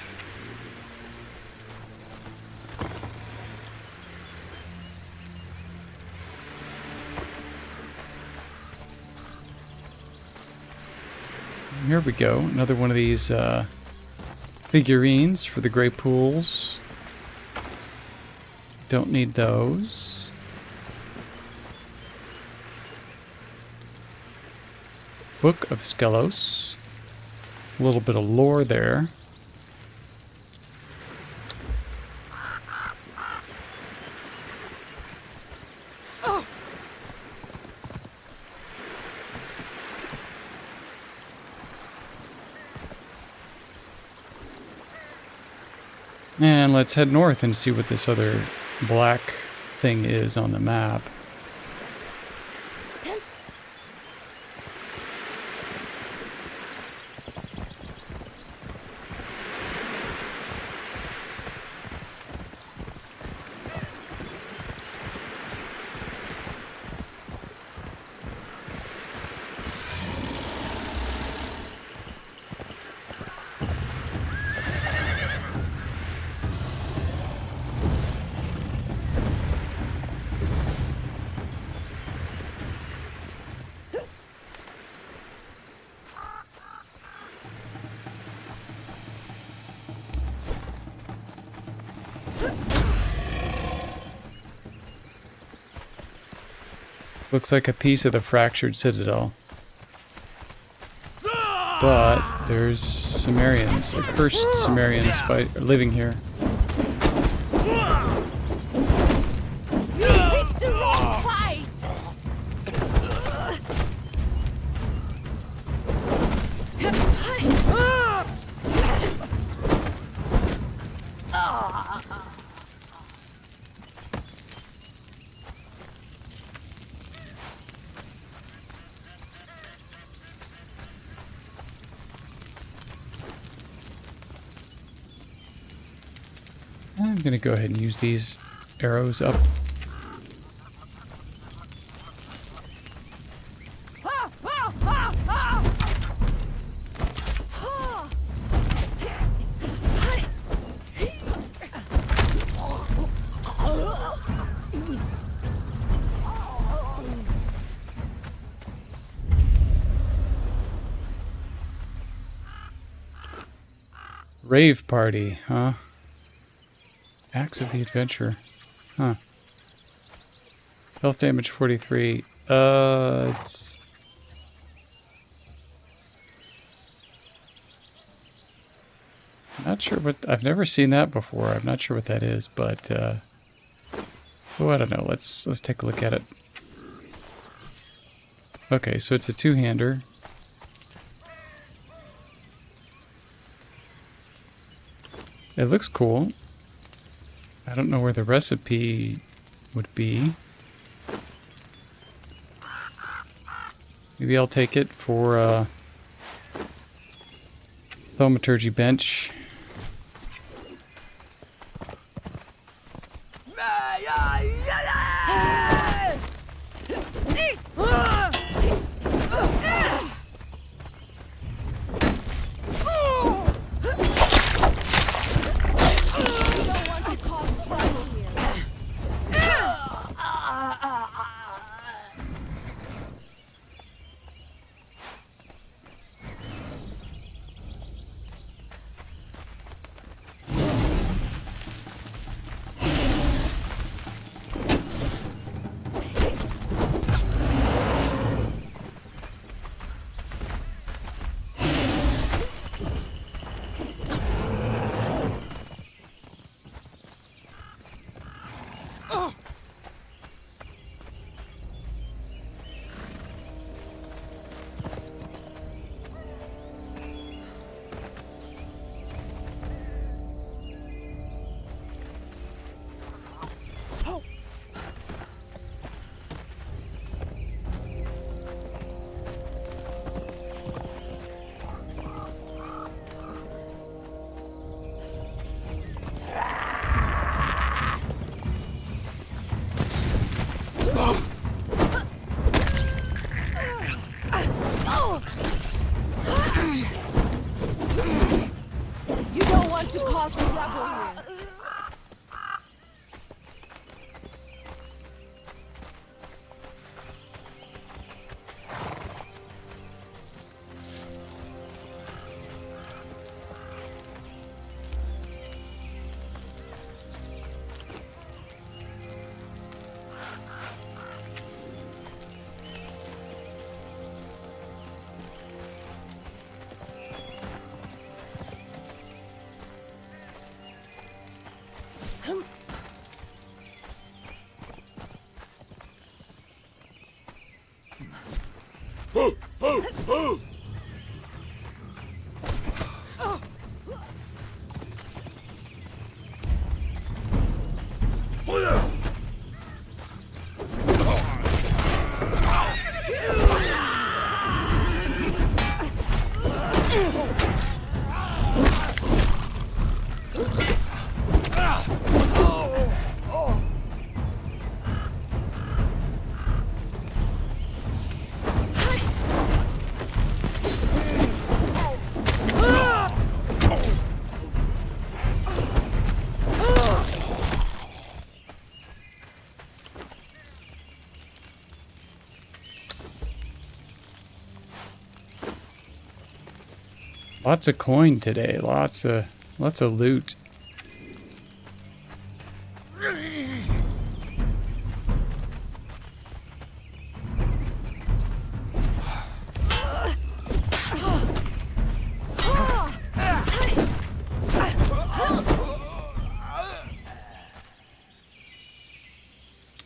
A: Here we go. Another one of these figurines for the Grey Pools. Don't need those. Book of Skelos. A little bit of lore there. And let's head north and see what this other black thing is on the map. Looks like a piece of the fractured citadel. But there's Sumerians, accursed Sumerians living here.
D: Picked the wrong fight!
A: I'm going to go ahead and use these arrows up. Rave party, huh? Acts of the adventure. Huh. Health damage 43. It's... Not sure what... I've never seen that before. I'm not sure what that is, but... Oh, I don't know. Let's take a look at it. Okay, so it's a two-hander. It looks cool. I don't know where the recipe would be. Maybe I'll take it for thaumaturgy bench.
D: You don't want to cause trouble here.
A: Lots of coin today. Lots of loot.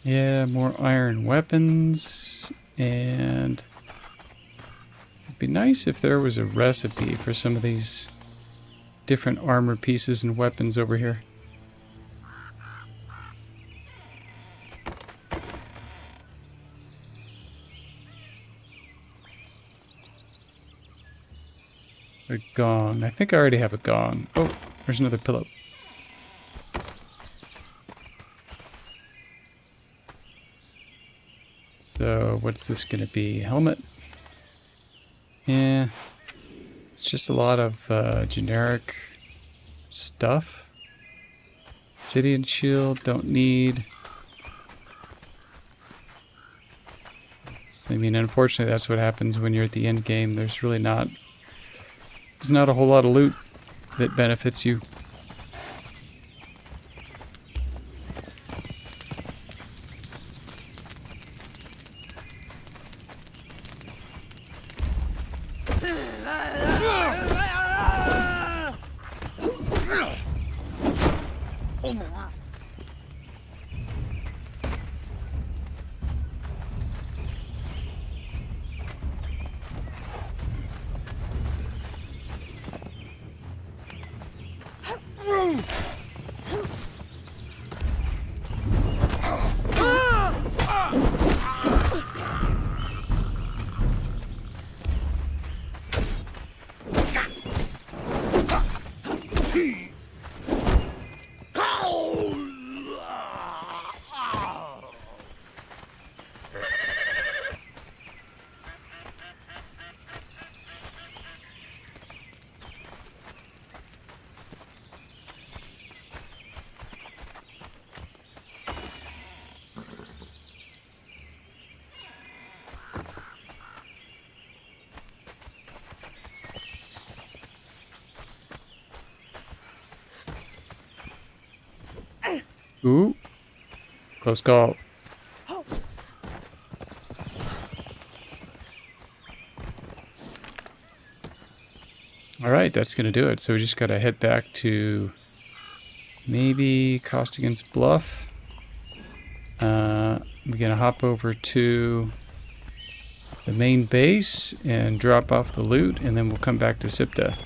A: Yeah, more iron weapons, and it'd be nice if there was a recipe for some of these different armor pieces and weapons over here. A gong. I think I already have a gong. Oh, there's another pillow. So what's this going to be? Helmet? Yeah. It's just a lot of generic stuff. Obsidian shield, don't need. I mean, unfortunately, that's what happens when you're at the end game. There's really not... There's not a whole lot of loot that benefits you. Ooh. Close call. Alright, that's going to do it. So we just got to head back to maybe Costigan's Bluff. We're going to hop over to the main base and drop off the loot, and then we'll come back to Sipta.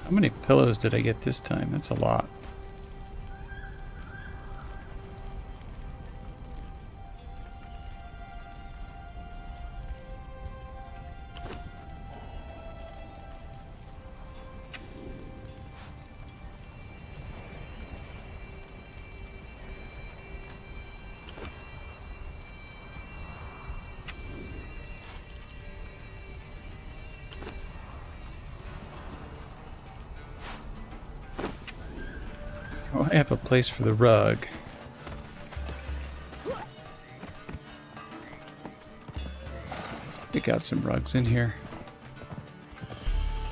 A: How many pillows did I get this time? That's a lot. Oh, I have a place for the rug. We got some rugs in here.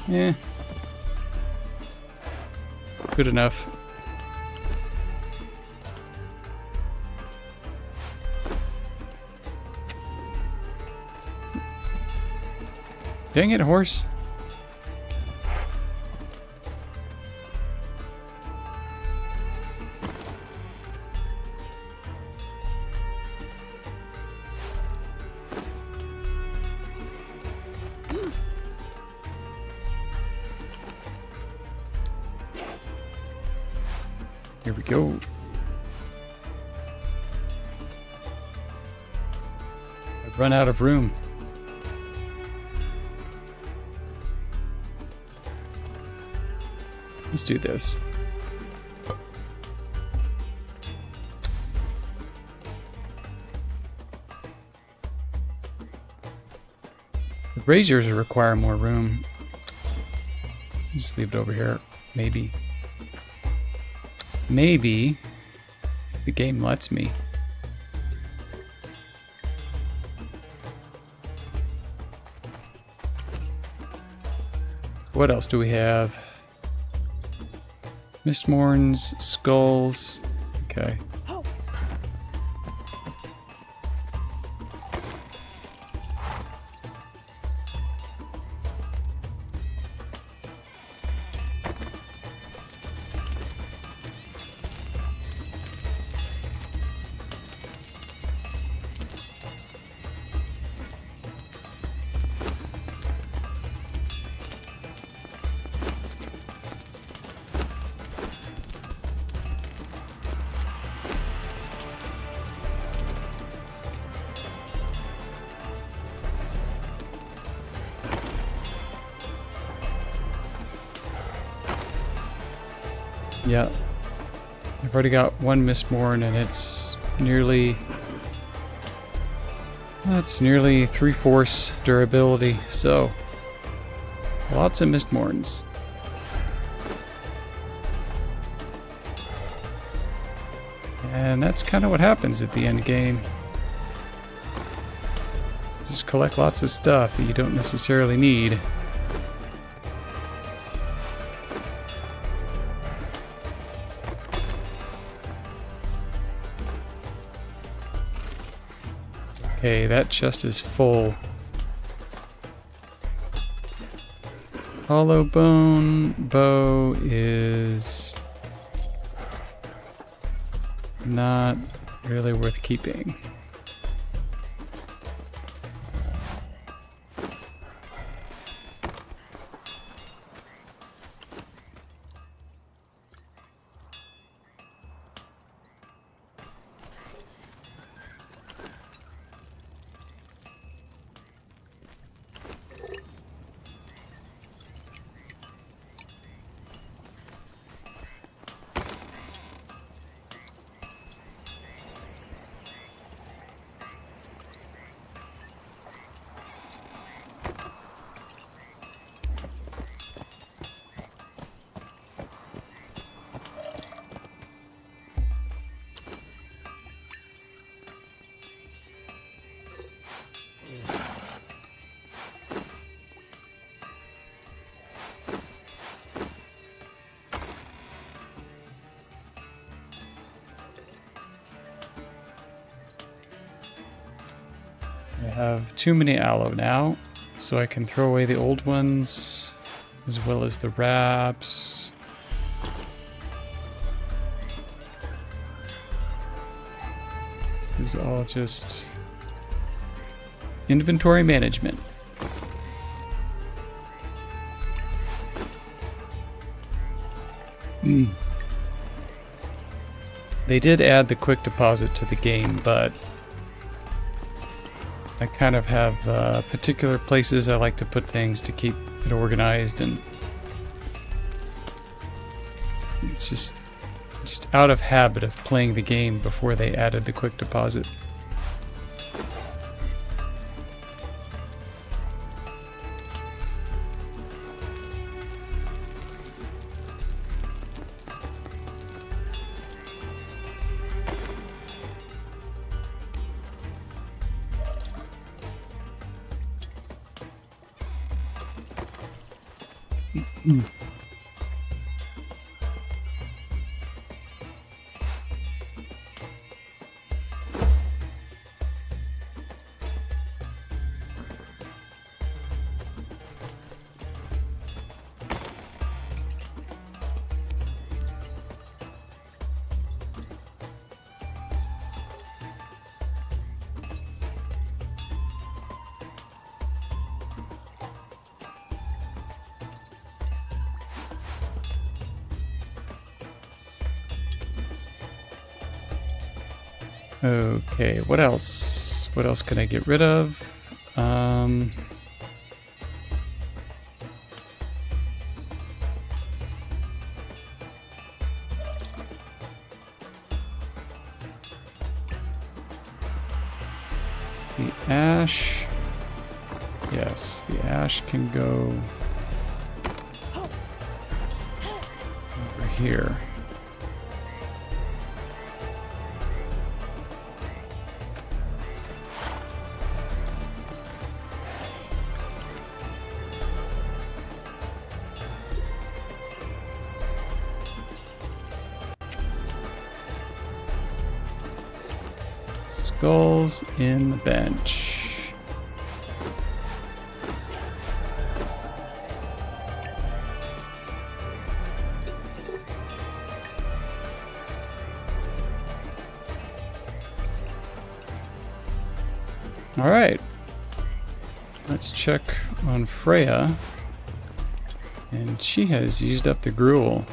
A: Yeah. Good enough. Dang it, horse. Here we go. I've run out of room. Let's do this. The braziers require more room. Just leave it over here. Maybe. Maybe the game lets me. What else do we have? Mistmorns, skulls. Okay. Yeah, I've already got one Mistborn, and it's nearly 3/4 durability. So lots of Mistborns. And that's kind of what happens at the end game. Just collect lots of stuff that you don't necessarily need. Okay, that chest is full. Hollow bone bow is not really worth keeping. I have too many aloe now, so I can throw away the old ones, as well as the wraps. This is all just inventory management. They did add the quick deposit to the game, but I kind of have particular places I like to put things to keep it organized, and it's just out of habit of playing the game before they added the quick deposit. Okay, what else? What else can I get rid of? The ash. Yes, the ash can go over here. Skulls in the bench. All right, let's check on Freya, and she has used up the gruel.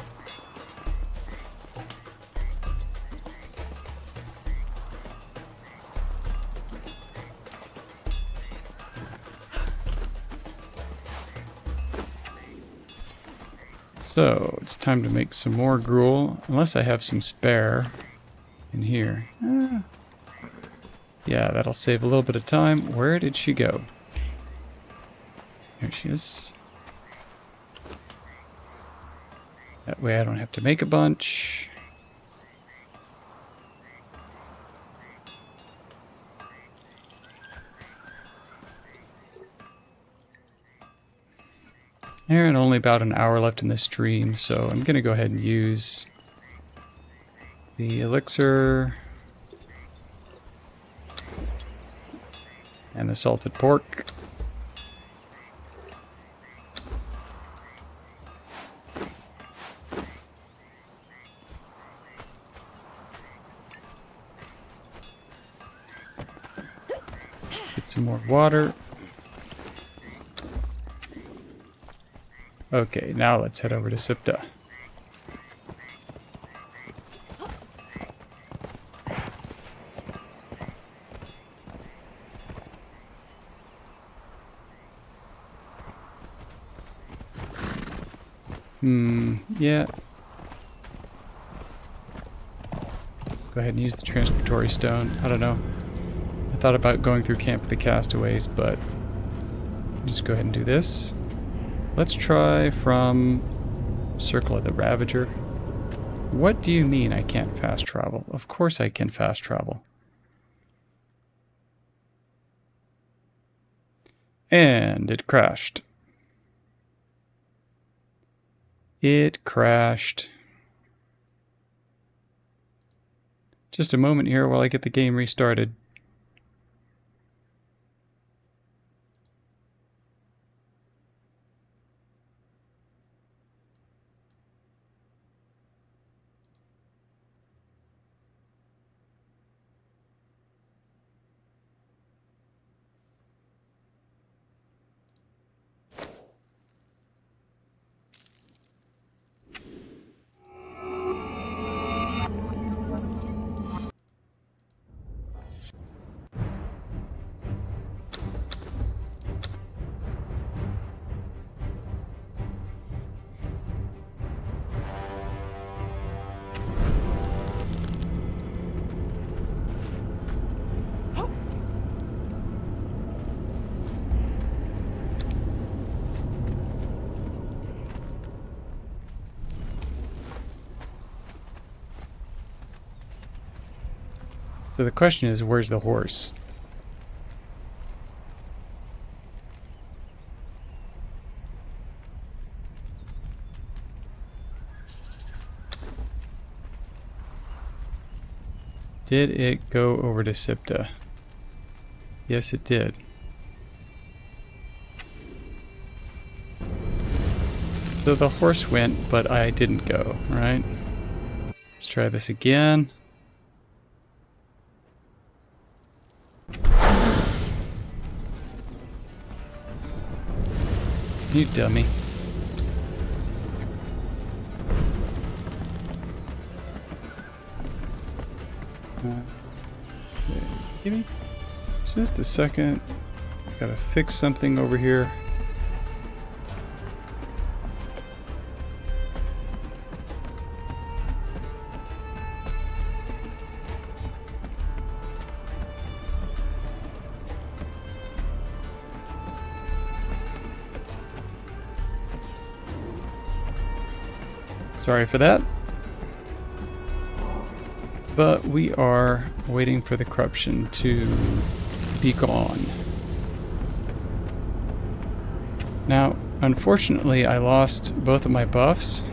A: So it's time to make some more gruel, unless I have some spare in here. Yeah, that'll save a little bit of time. Where did she go? There she is. That way I don't have to make a bunch. And only about an hour left in this stream, so I'm going to go ahead and use the elixir and the salted pork. Get some more water. Okay, now let's head over to Sipta. Yeah. Go ahead and use the transportory stone. I don't know. I thought about going through Camp of the Castaways, but just go ahead and do this. Let's try from Circle of the Ravager. What do you mean I can't fast travel? Of course I can fast travel. And it crashed. It crashed. Just a moment here while I get the game restarted. So the question is, where's the horse? Did it go over to Sipta? Yes, it did. So the horse went, but I didn't go, right? Let's try this again. You dummy. Okay. Give me just a second. Gotta fix something over here. Sorry for that. But we are waiting for the corruption to be gone. Now, unfortunately, I lost both of my buffs.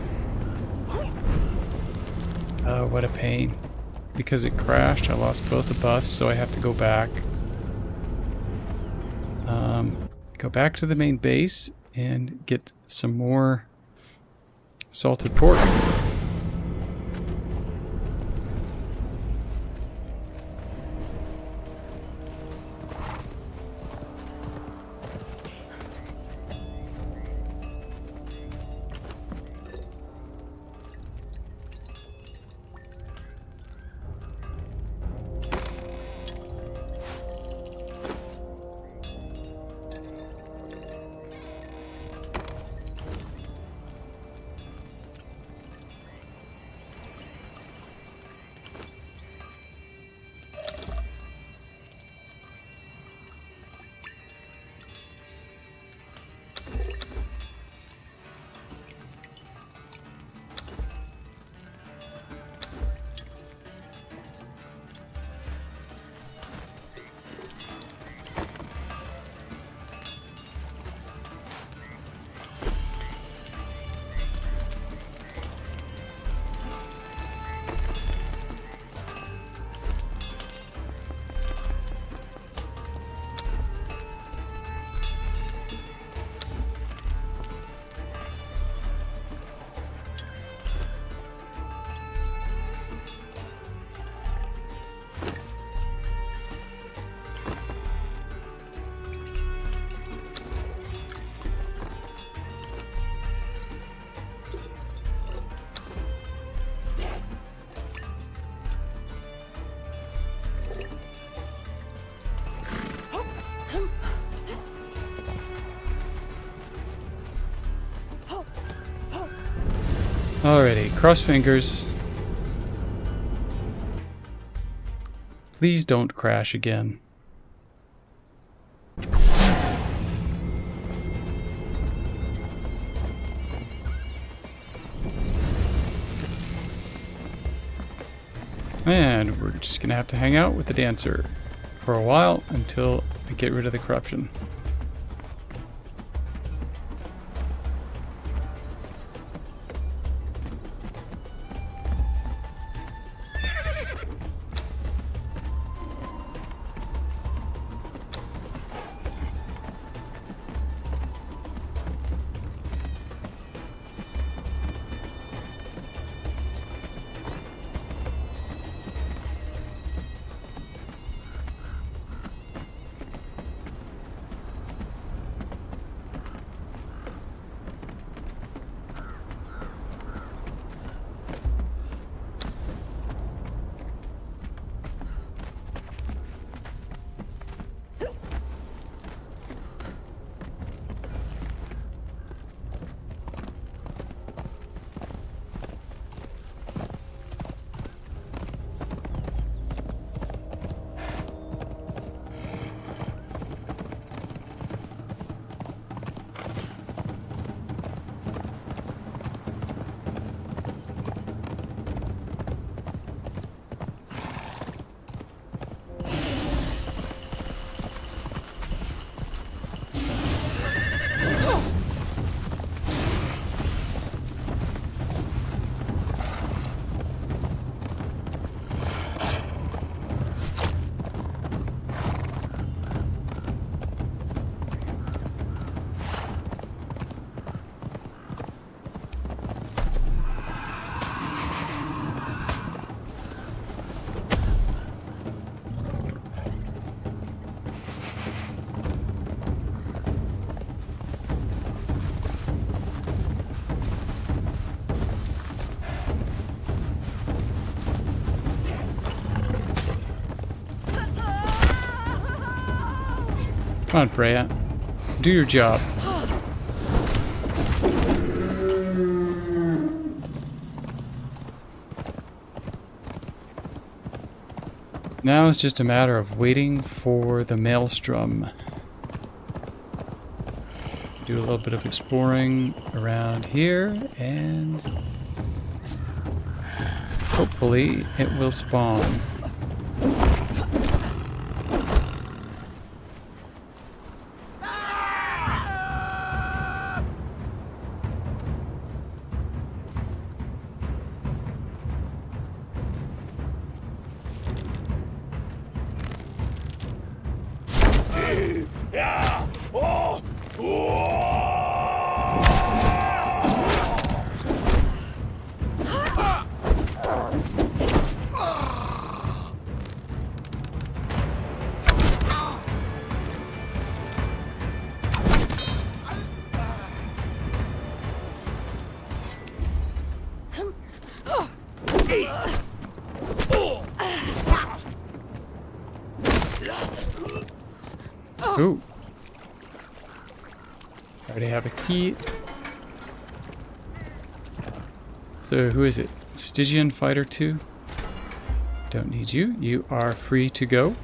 A: Oh, what a pain. Because it crashed, I lost both the buffs, so I have to go back. Go back to the main base and get some more salted pork. Alrighty, cross fingers. Please don't crash again. And we're just gonna have to hang out with the dancer for a while until I get rid of the corruption. Come on, Freya. Do your job. Now it's just a matter of waiting for the maelstrom. Do a little bit of exploring around here and hopefully it will spawn. Ooh. I already have a key. So who is it? Stygian Fighter 2? Don't need you. You are free to go.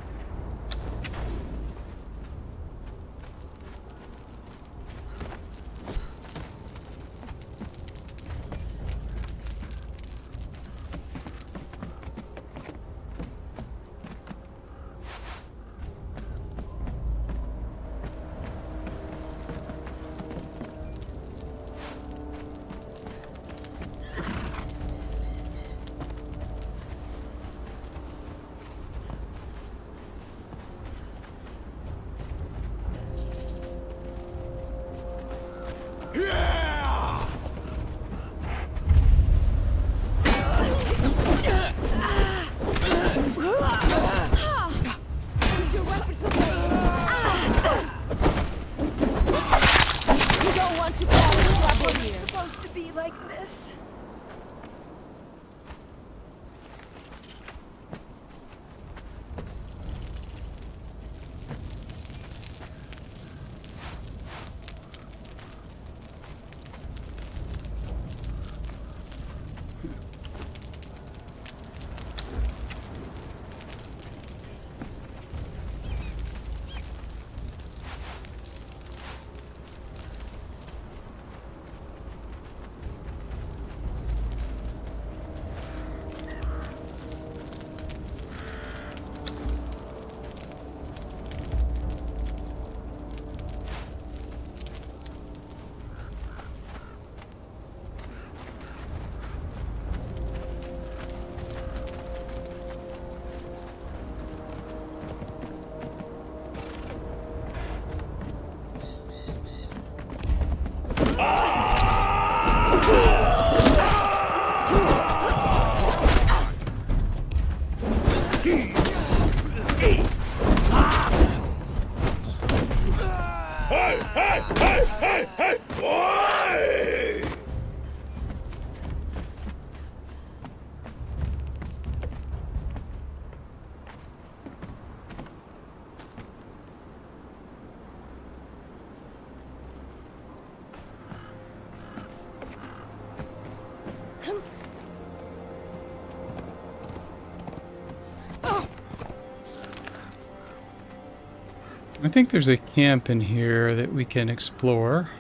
A: I think there's a camp in here that we can explore.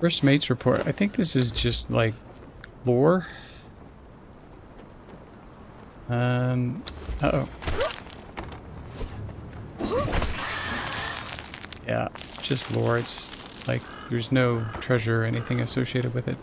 A: First mate's report. I think this is just like lore. Uh-oh. Yeah, it's just lore. It's like there's no treasure or anything associated with it.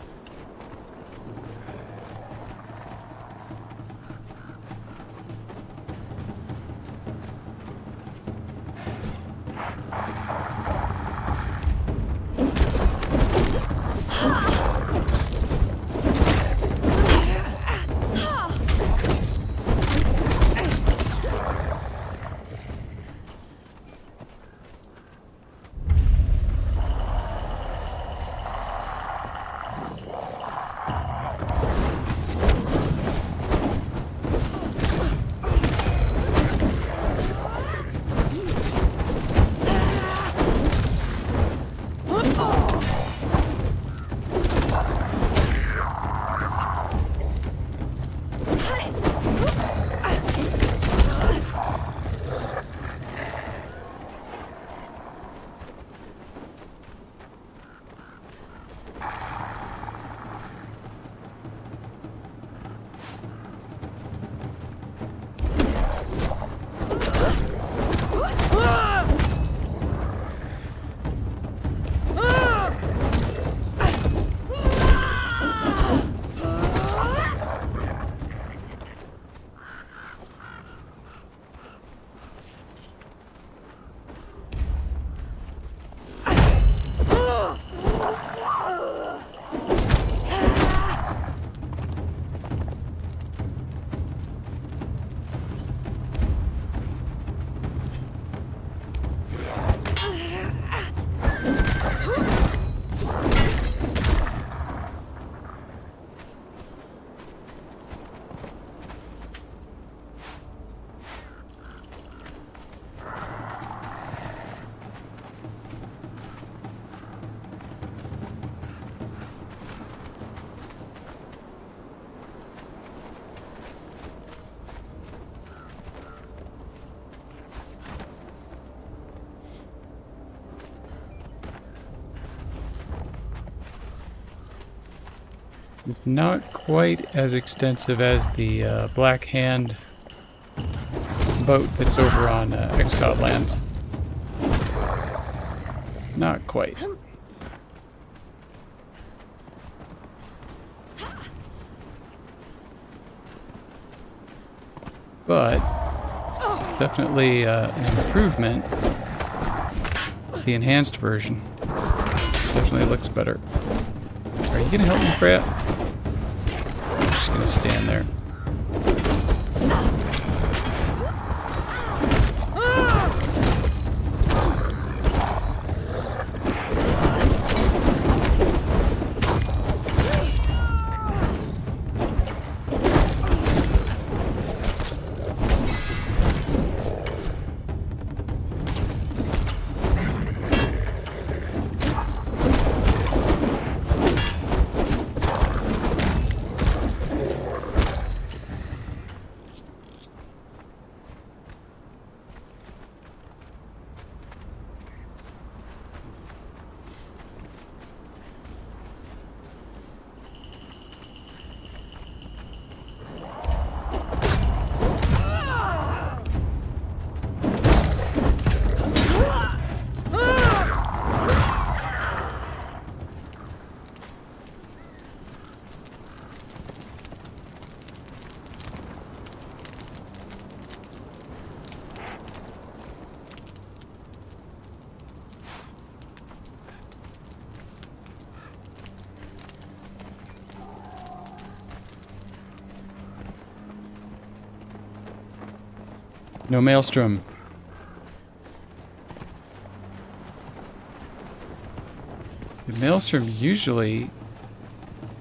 A: It's not quite as extensive as the Black Hand boat that's over on Exiled Lands. Not quite. But it's definitely an improvement. The enhanced version definitely looks better. Are you gonna help me, Freya? I'm just gonna stand there. No maelstrom. The maelstrom usually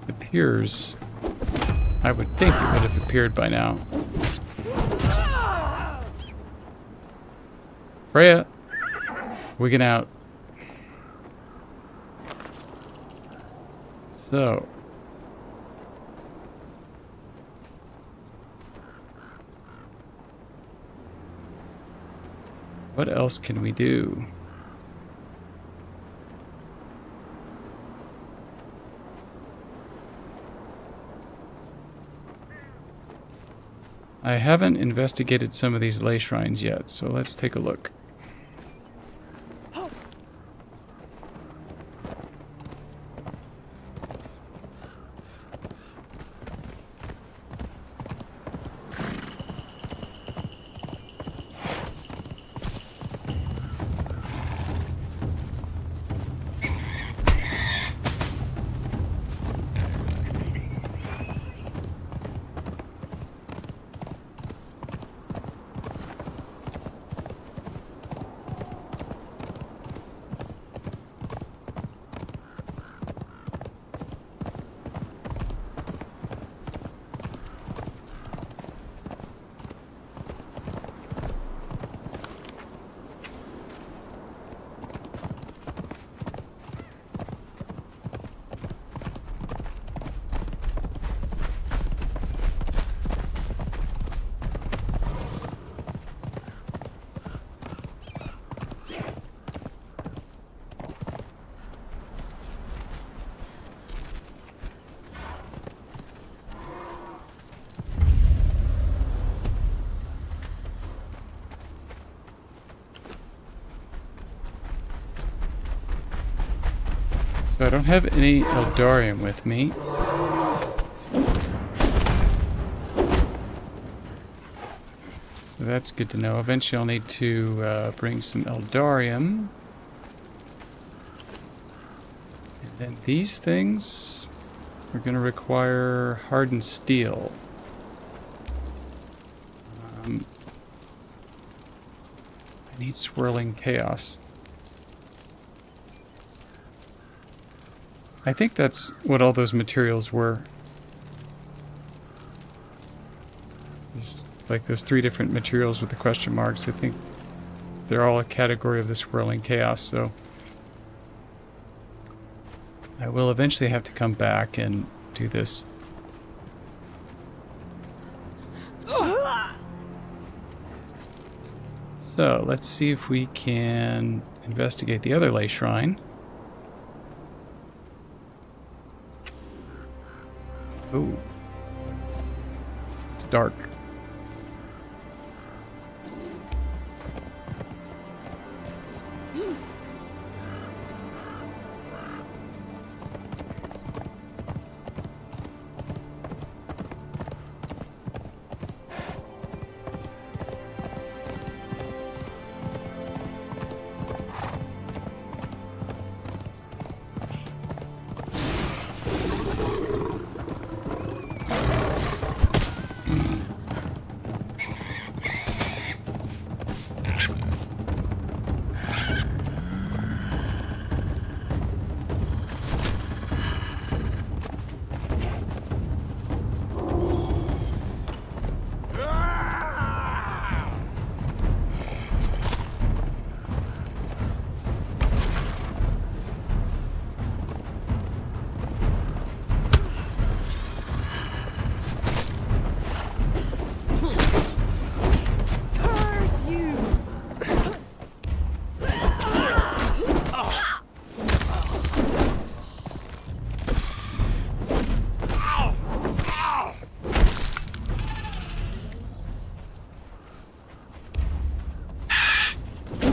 A: appears. I would think it would have appeared by now. Freya, wigging out. So. What else can we do? I haven't investigated some of these ley shrines yet, so let's take a look. So I don't have any Eldarium with me. So that's good to know. Eventually I'll need to bring some Eldarium. And then these things are going to require hardened steel. I need swirling chaos. I think that's what all those materials were. It's like those 3 different materials with the question marks. I think they're all a category of the swirling chaos, so I will eventually have to come back and do this. So let's see if we can investigate the other ley shrine. Ooh. It's dark.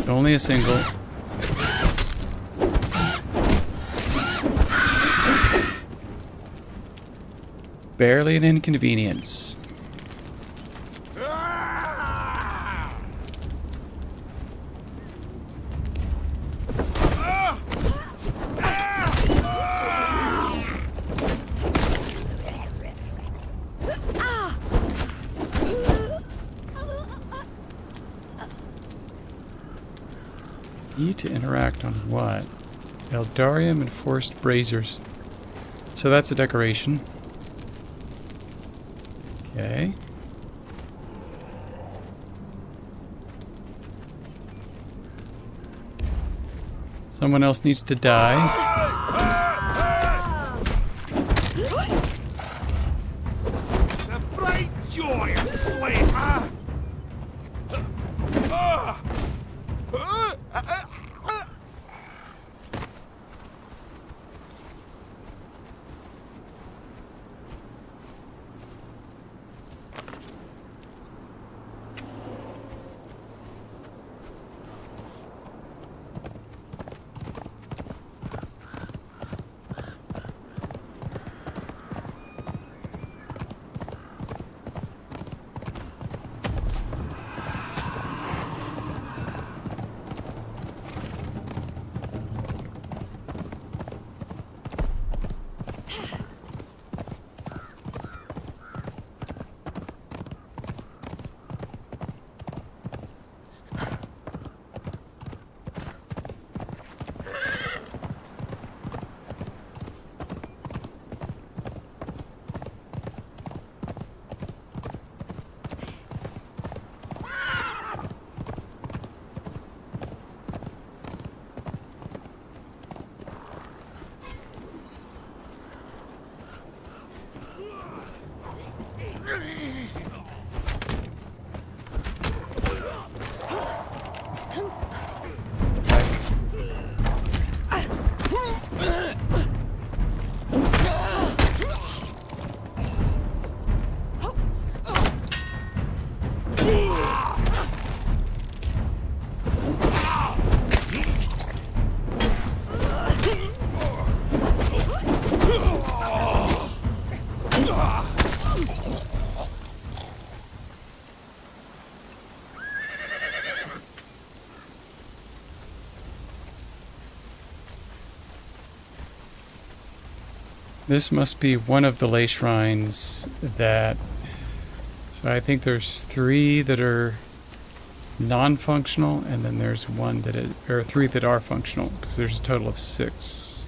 A: Only a single. Barely an inconvenience. Need to interact on what? Eldarium and forced braziers. So that's a decoration. Okay. Someone else needs to die.
E: The bright joy of slaying, huh?
A: This must be one of the ley shrines that... So I think there's 3 that are non-functional, and then there's 1 that is... or 3 that are functional, because there's a total of 6.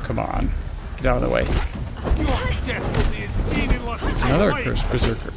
A: Come on. Get out of the way.
E: Your death will be as meaningless as
A: Another
E: your life.
A: cursed berserker.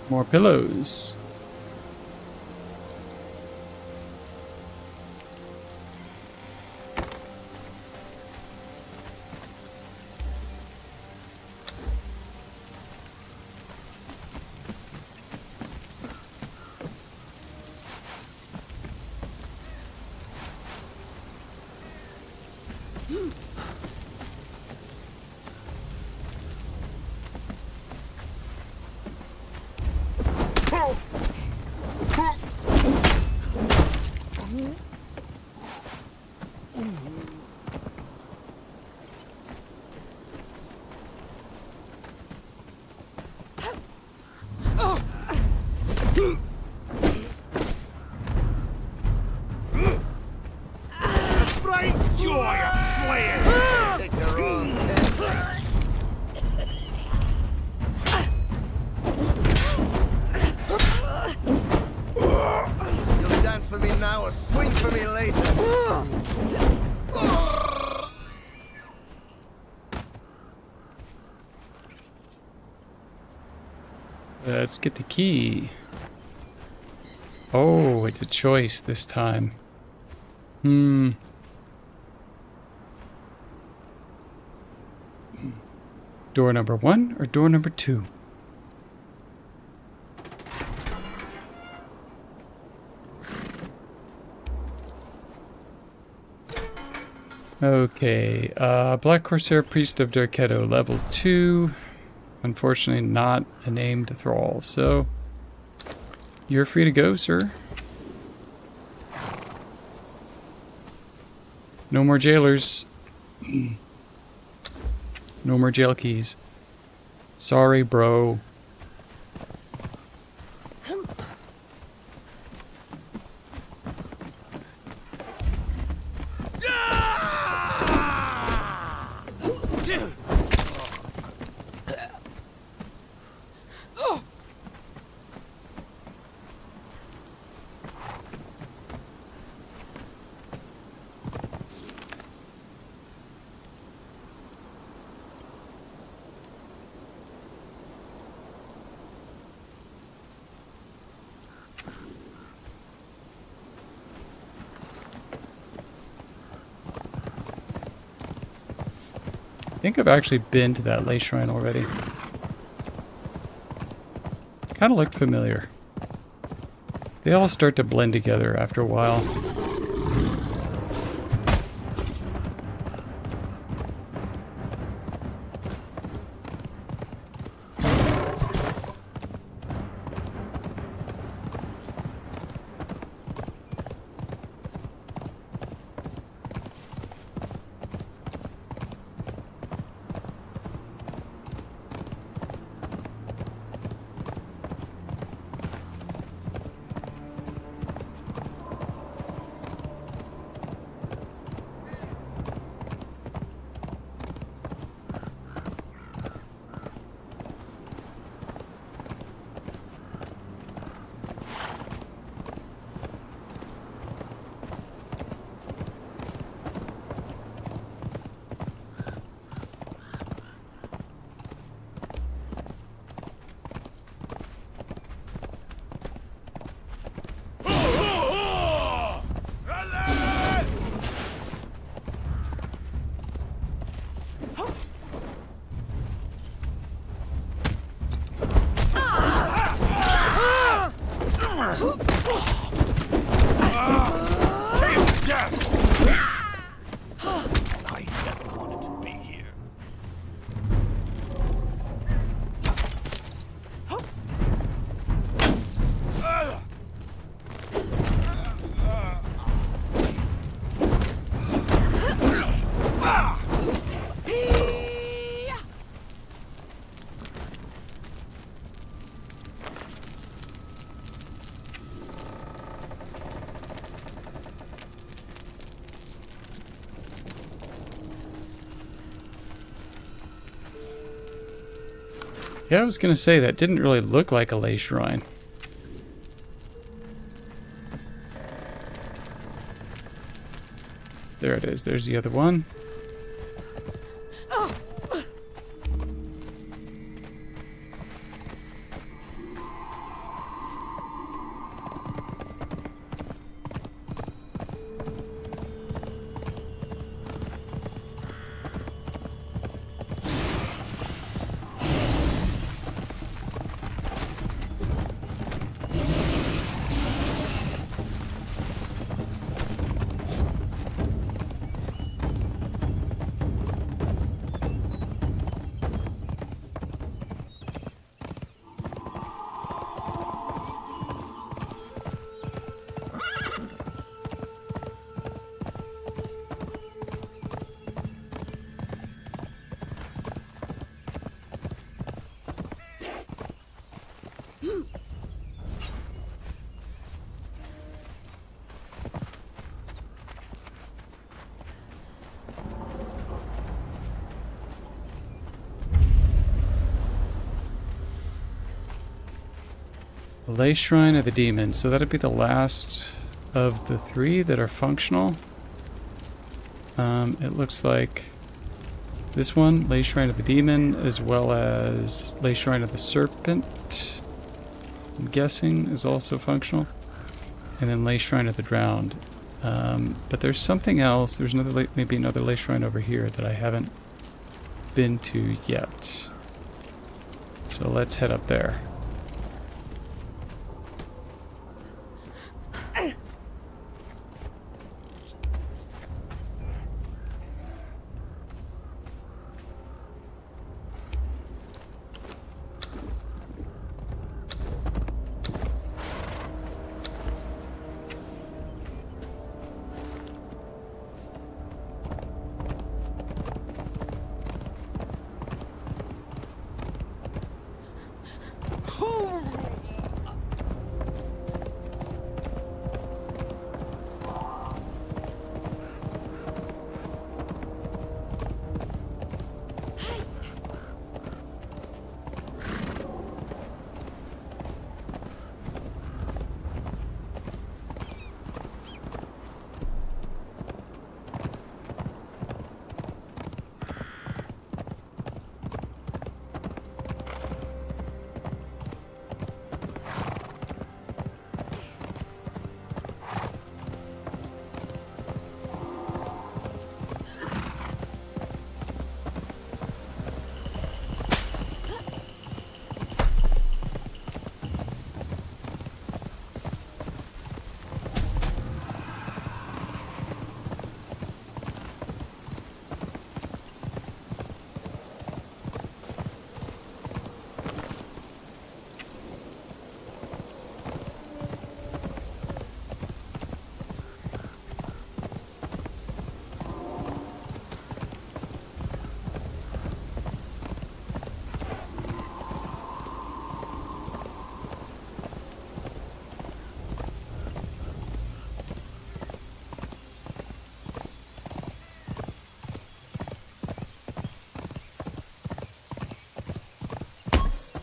A: More pillows.
E: Bright joy of slaying!
F: Take the wrong You'll dance for me now or swing for me later.
A: Let's get the key. Oh, it's a choice this time. Door number 1 or door number 2? Okay, Black Corsair Priest of Decadent, level 2. Unfortunately not a named Thrall, so you're free to go, sir. No more jailers. No more jail keys. Sorry, bro. I think I've actually been to that ley shrine already. Kind of looked familiar. They all start to blend together after a while. Yeah, I was gonna say that didn't really look like a ley shrine. There it is. There's the other one. The Ley Shrine of the Demon. So that'd be the last of the 3 that are functional. It looks like this one, Ley Shrine of the Demon, as well as Ley Shrine of the Serpent, I'm guessing, is also functional. And then Ley Shrine of the Drowned. But there's something else. There's another, maybe another Ley Shrine over here that I haven't been to yet. So let's head up there.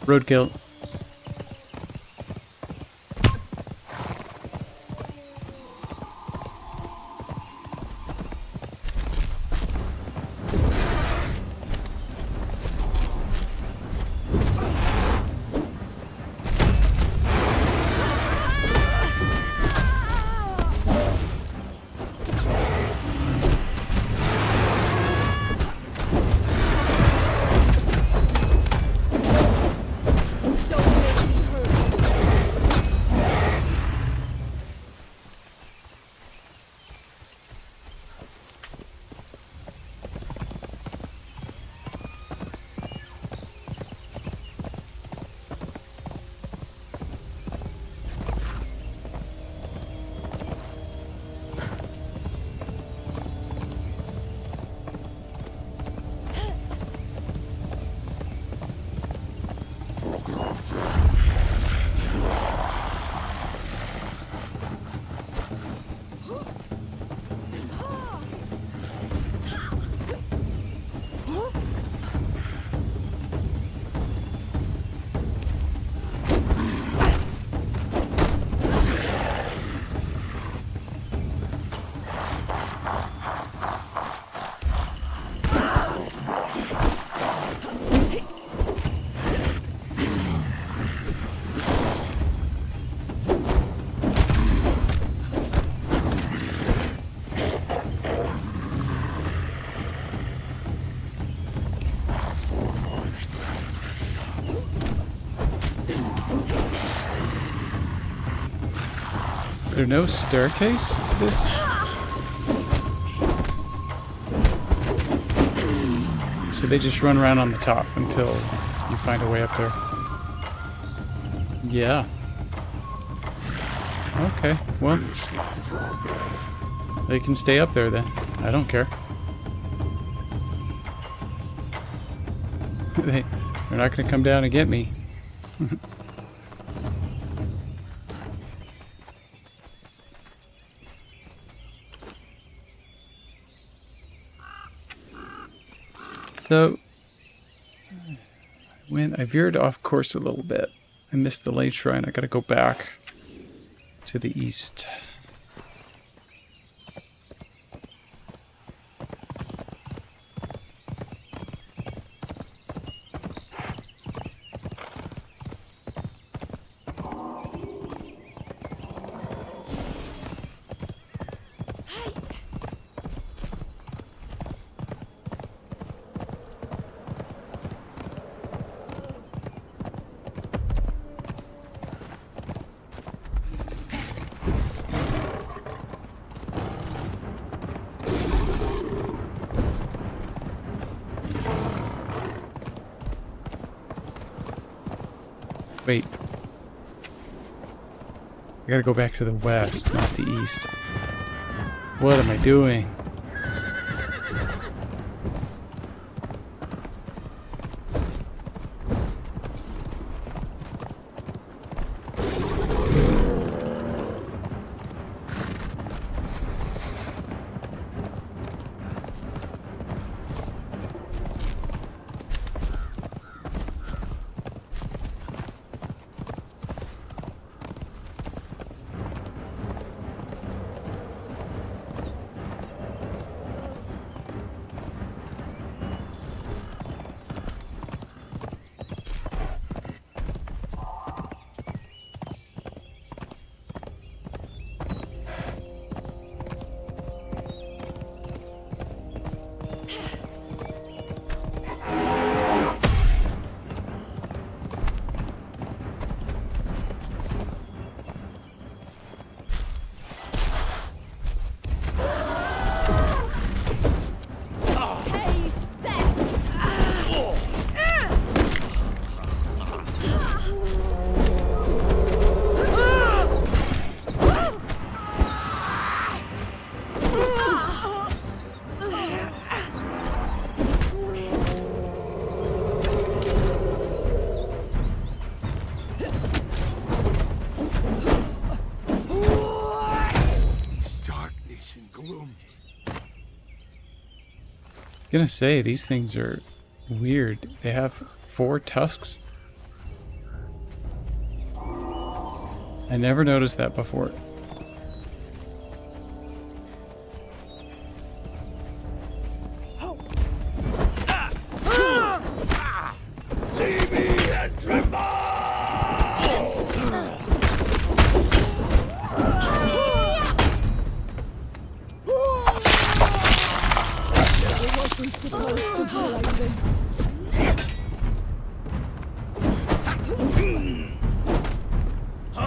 A: Roadkill. There's no staircase to this? So they just run around on the top until you find a way up there. Yeah. Okay, well. They can stay up there then. I don't care. They're not going to come down and get me. So, I veered off course a little bit. I missed the late shrine. I gotta go back to the east. Wait. I gotta go back to the west, not the east. What am I doing? Gonna say, these things are weird. They have 4 tusks. I never noticed that before.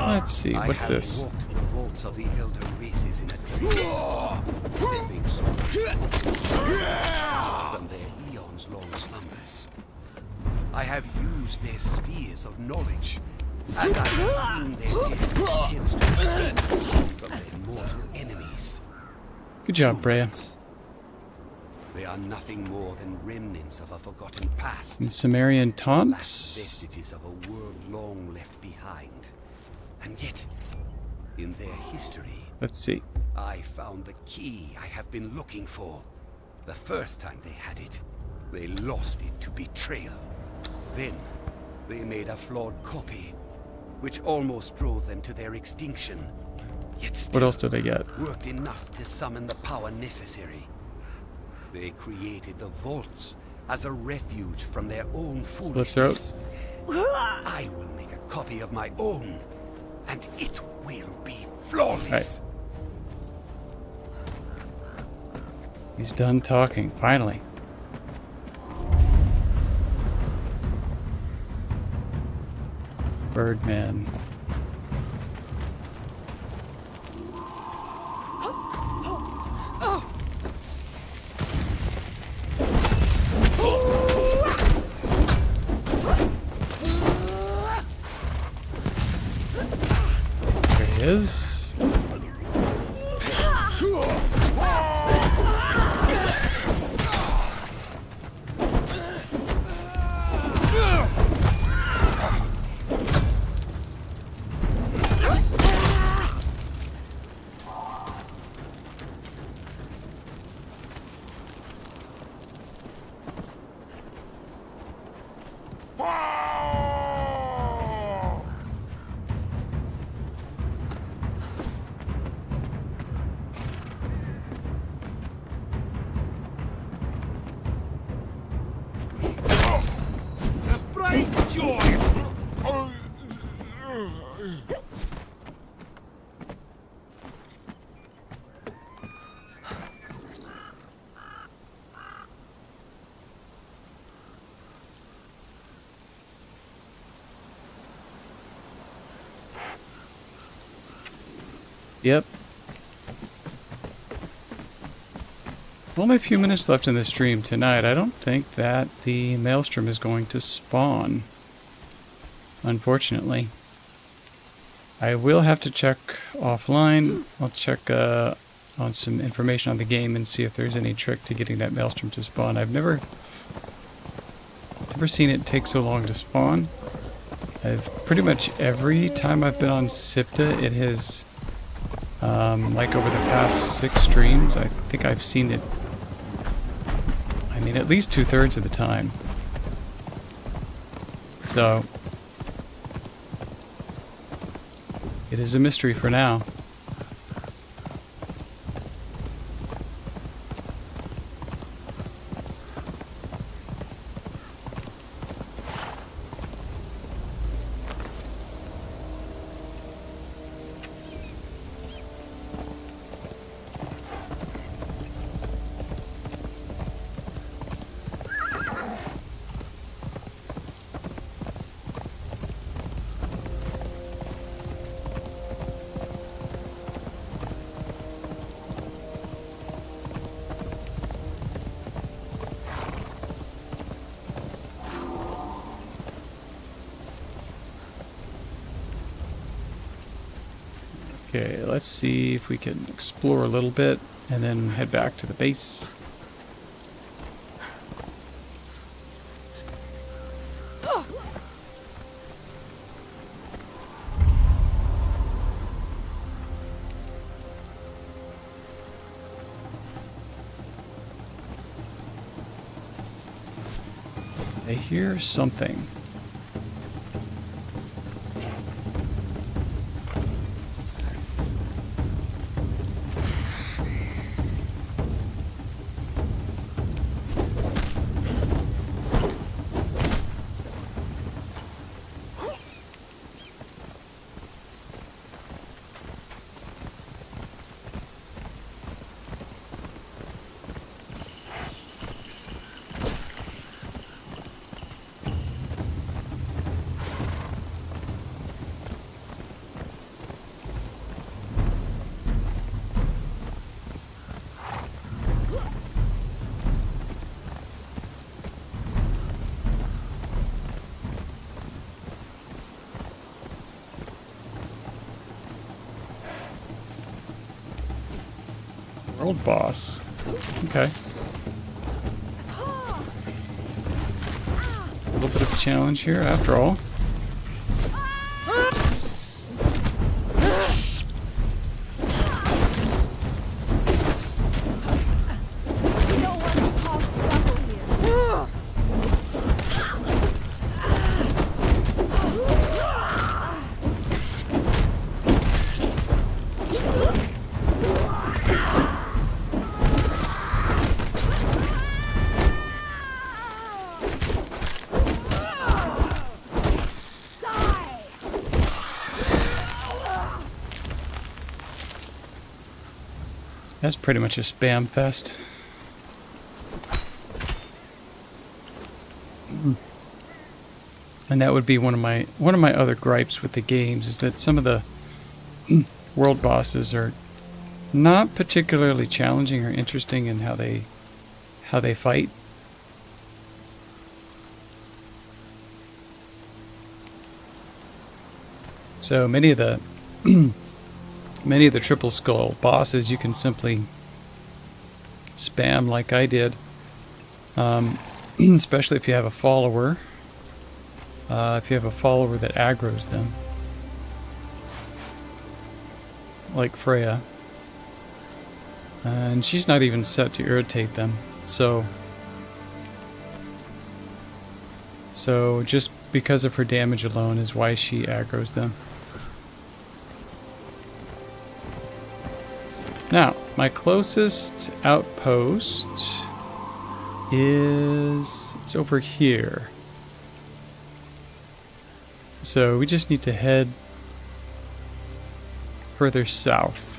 A: Let's see, what's this?
G: I have walked the vaults of the elder races in a dream, stepping softly from their eons-long slumbers. I have used their spheres of knowledge, and I have seen their distant attempts to escape from their mortal enemies.
A: Good job, Freya.
G: They are nothing more than remnants of a forgotten past.
A: And Sumerian
G: Last
A: taunts?
G: vestiges of a world long left behind. And yet, in their history,
A: Let's see.
G: I found the key I have been looking for. The first time they had it, they lost it to betrayal. Then, they made a flawed copy, which almost drove them to their extinction. Yet still,
A: What else did I get?
G: worked enough to summon the power necessary. They created the vaults as a refuge from their own
A: Slit throat.
G: foolishness. I will make a copy of my own, and it will be flawless.
A: He's done talking, finally. Birdman. is.
E: Bright joy!
A: Yep. Only a few minutes left in the stream tonight. I don't think that the Maelstrom is going to spawn, unfortunately. I will have to check offline. I'll check on some information on the game and see if there's any trick to getting that Maelstrom to spawn. I've never seen it take so long to spawn. I've pretty much every time I've been on SIPTA, it has, like over the past 6 streams, I think I've seen it, I mean, at least 2/3 of the time. So, it is a mystery for now. Okay, let's see if we can explore a little bit and then head back to the base. I hear something. World boss. Okay. A little bit of a challenge here after all. That's pretty much a spam fest. And that would be one of my other gripes with the games, is that some of the world bosses are not particularly challenging or interesting in how they fight. So many of the Many of the triple skull bosses you can simply spam like I did, especially if you have a follower. If you have a follower that aggroes them, like Freya, and she's not even set to irritate them, so just because of her damage alone is why she aggroes them. Now, my closest outpost it's over here. So we just need to head further south.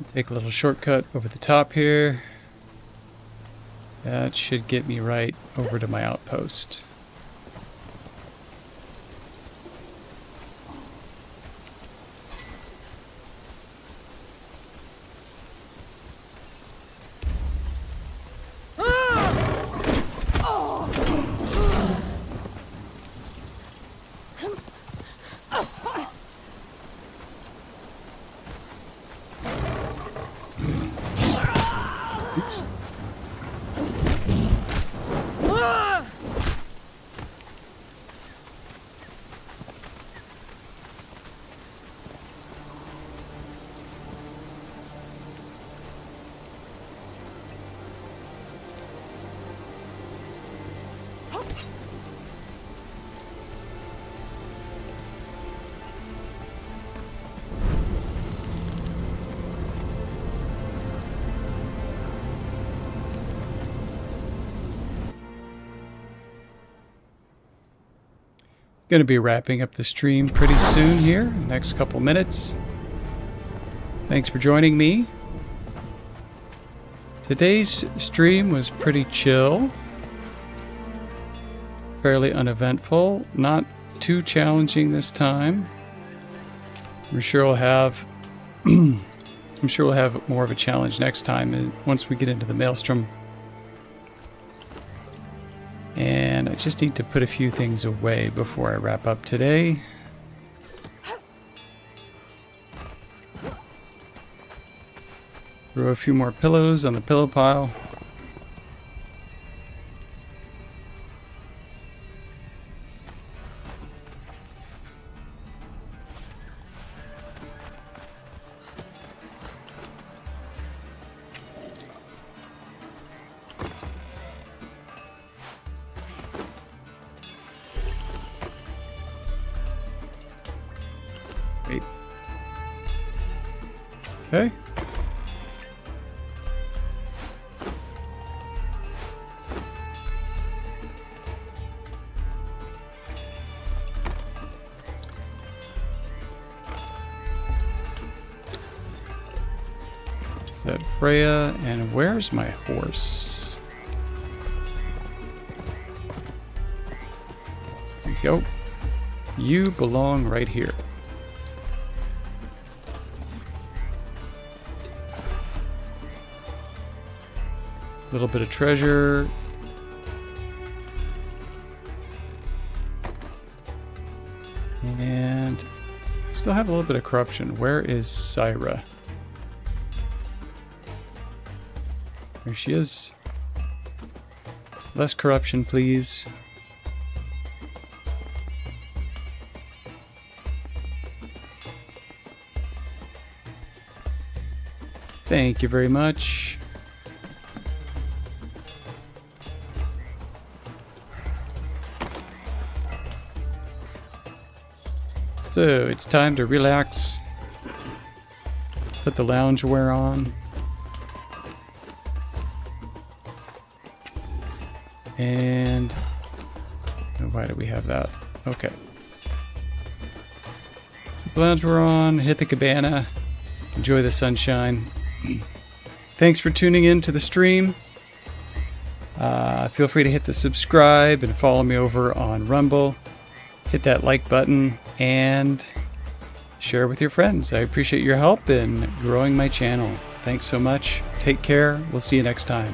A: Take a little shortcut over the top here. That should get me right over to my outpost. Oops. Going to be wrapping up the stream pretty soon here, next couple minutes. Thanks for joining me. Today's stream was pretty chill, fairly uneventful, not too challenging this time. I'm sure we'll have more of a challenge next time once we get into the Maelstrom. And I just need to put a few things away before I wrap up today. Throw a few more pillows on the pillow pile. Wait. Okay. that Freya? And where's my horse? There you go. You belong right here. A little bit of treasure. And still have a little bit of corruption. Where is Syra? There she is. Less corruption, please. Thank you very much. So it's time to relax. Put the loungewear on. And why do we have that? Okay. Put the loungewear on, hit the cabana, enjoy the sunshine. Thanks for tuning in to the stream. Feel free to hit the subscribe and follow me over on Rumble. Hit that like button and share with your friends. I appreciate your help in growing my channel. Thanks so much. Take care. We'll see you next time.